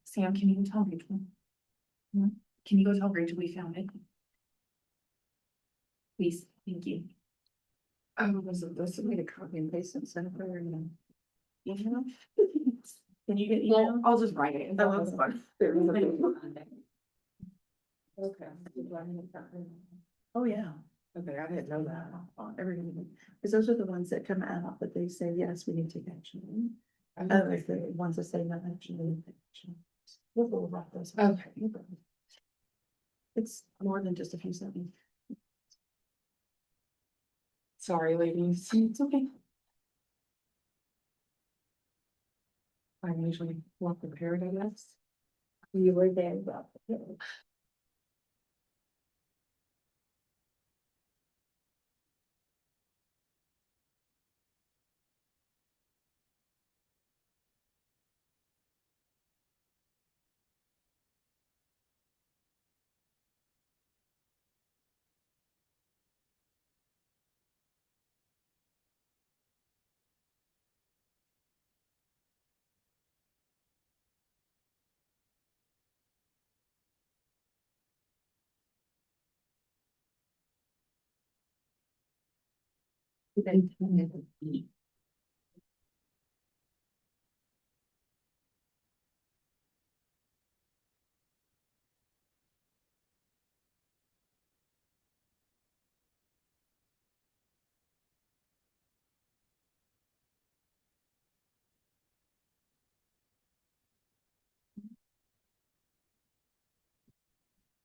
Sam, can you tell Rachel? Can you go tell Rachel we found it? Please, thank you. Was it this way to copy and paste and send her and email? Can you get email? I'll just write it. Oh, that's fine. Okay. Oh, yeah. Okay, I didn't know that. Everything, because those are the ones that come out, that they say, yes, we need to take action. Others, the ones that say no action, we need to take action. We'll wrap those up. Okay. It's more than just a few seconds. Sorry, ladies. It's okay. I'm usually more prepared, I guess. You were there, well.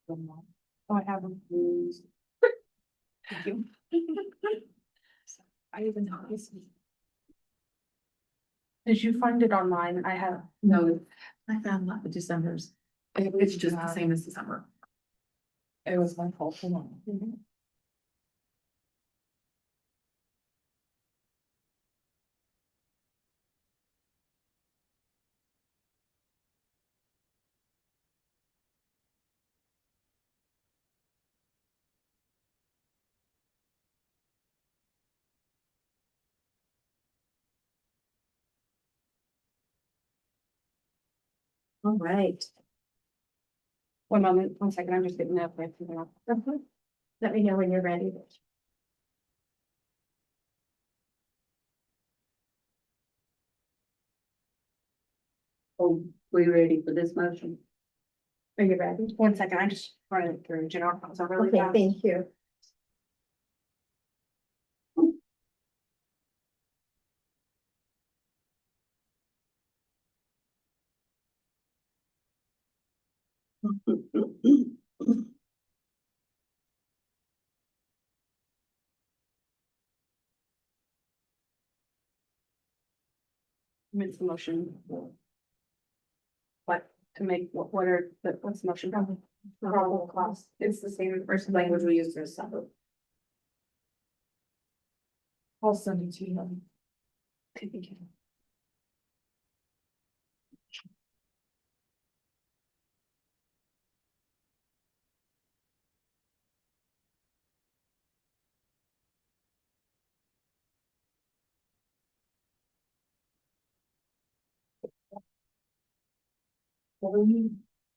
Oh, I haven't. Thank you. I even know this. Did you find it online? I have. No, I found a lot of December's. it's just the same as December. It was my fault. Hold on. All right. 1 moment, 1 second, I'm just getting that. Let me know when you're ready. Oh, we ready for this motion? Are you ready? 1 second, I just running it through general counsel really Okay, fast. thank you. What's the motion? What, to make, what are, what's the motion? Probable cause. It's the same first language we used in December. I'll send it to you. Thank you. Well,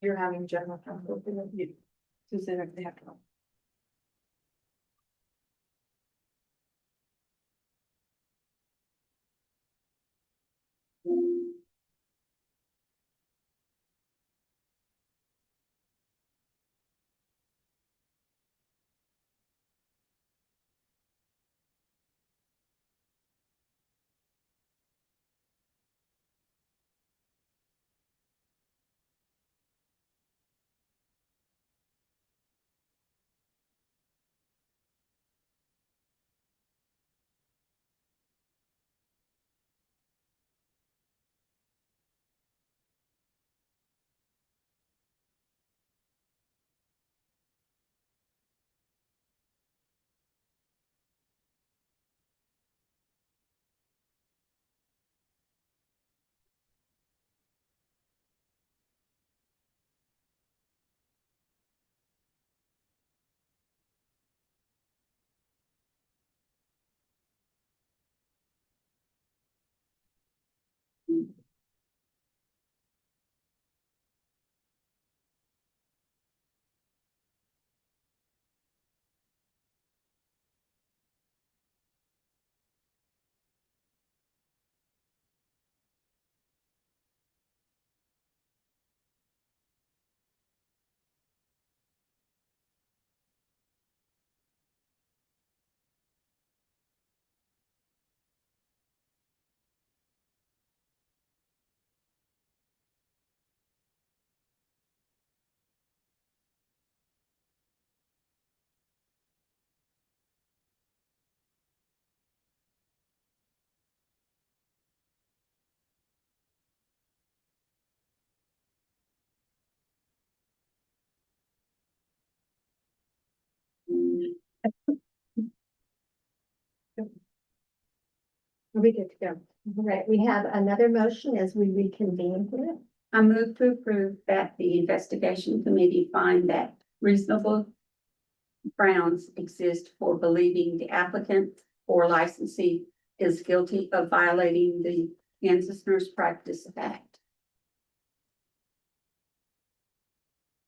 you're having general counsel, you, Tuesday, they have to. We good to go. All right, we have another motion as we reconvene here. I move to approve that the investigation committee find that reasonable grounds exist for believing the applicant or licensee is guilty of violating the Kansas Nurse Practice Act.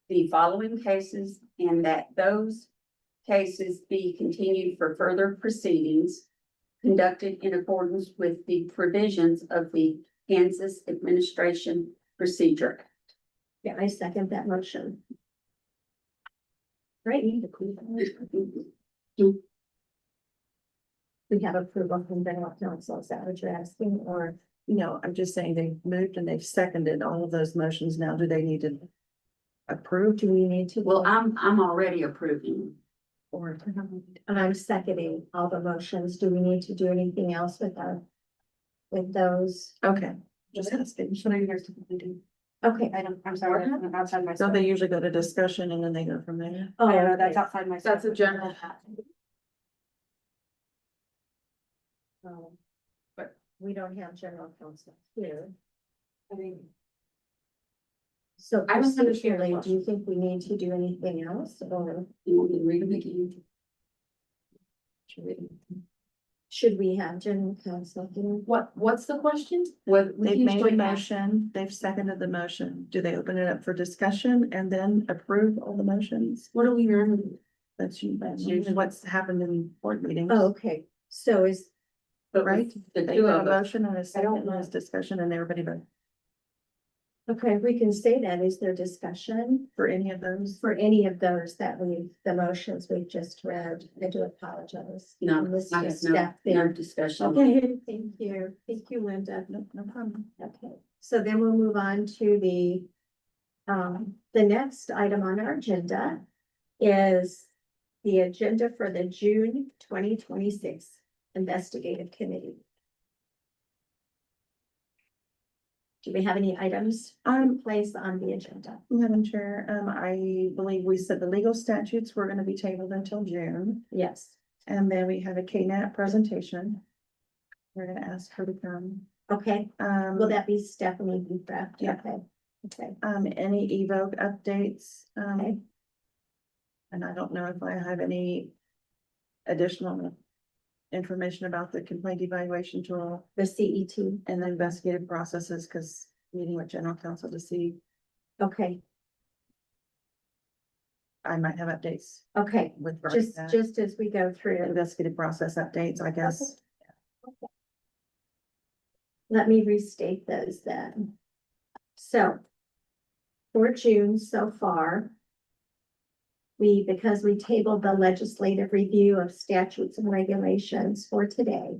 The following cases, and that those cases be continued for further proceedings conducted in accordance with the provisions of the Kansas Administration Procedure Act. Yeah, I second that motion. Great. We have approval from general counsel. Is that what you're asking, or? No, I'm just saying they've moved and they've seconded all of those motions. Now, do they need to approve? Do we need to? Well, I'm already approving. Or And I'm seconding all the motions. Do we need to do anything else with with those? okay, just asking. Should I guys typically do? Okay. I'm sorry, that's outside my. So they usually go to discussion and then they go from there. Oh, no, okay. that's outside my. That's a general. But we don't have general counsel here. I mean, So I don't understand the procedurally, do you think we need to do anything else, or You want me to read them again? should we have general counsel here? what's the question? What we They've made a usually have, motion, they've seconded the motion. Do they open it up for discussion and then approve all the motions? What do we normally? That's usually what's happened in board meetings. Oh, okay, so is, Right? The You two have a of us, motion and a second, and know. there's discussion and everybody vote okay, we can say that. Is there discussion for any of those. for any of those that the motions we've just read? I do apologize. no, This I have is no, step no there. discussion. Okay, thank you. Thank you, Linda. No problem. Okay, so then we'll move on to the next item on our agenda is the agenda for the June 2026 Investigative Committee. Do we have any items placed on the agenda? Madam Chair, I believe we said the legal statutes were gonna be tabled until June, Yes. and then we have a KNAT presentation. We're gonna ask her to come. Okay, will that be Stephanie Bufrath? Yeah. Okay, okay. Any evoke updates, Okay. and I don't know if I have any additional information about the complaint evaluation tool The CET. and the investigative processes, because meeting with general counsel to see, Okay, I might have updates okay. with regard to that. Just as we go through. Investigative process updates, I guess. Let me restate those then. So for June so far, because we tabled the legislative review of statutes and regulations for today,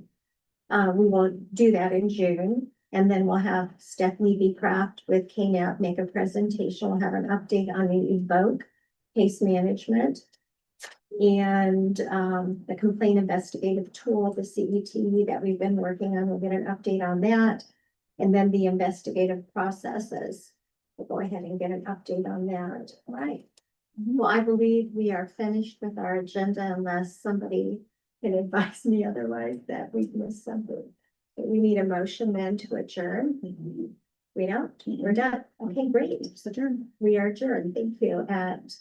we will do that in June. And then we'll have Stephanie B. Kraft with KNAP make a presentation. We'll have an update on the evoke case management and the complaint investigative tool, the CET that we've been working on. We'll get an update on that. And then the investigative processes. We'll go ahead and get an update on that. All right. Well, I believe we are finished with our agenda unless somebody can advise me otherwise that we've missed something. We need a motion then to adjourn. We don't, we're done. Okay, great. It's adjourned. We are adjourned. Thank you at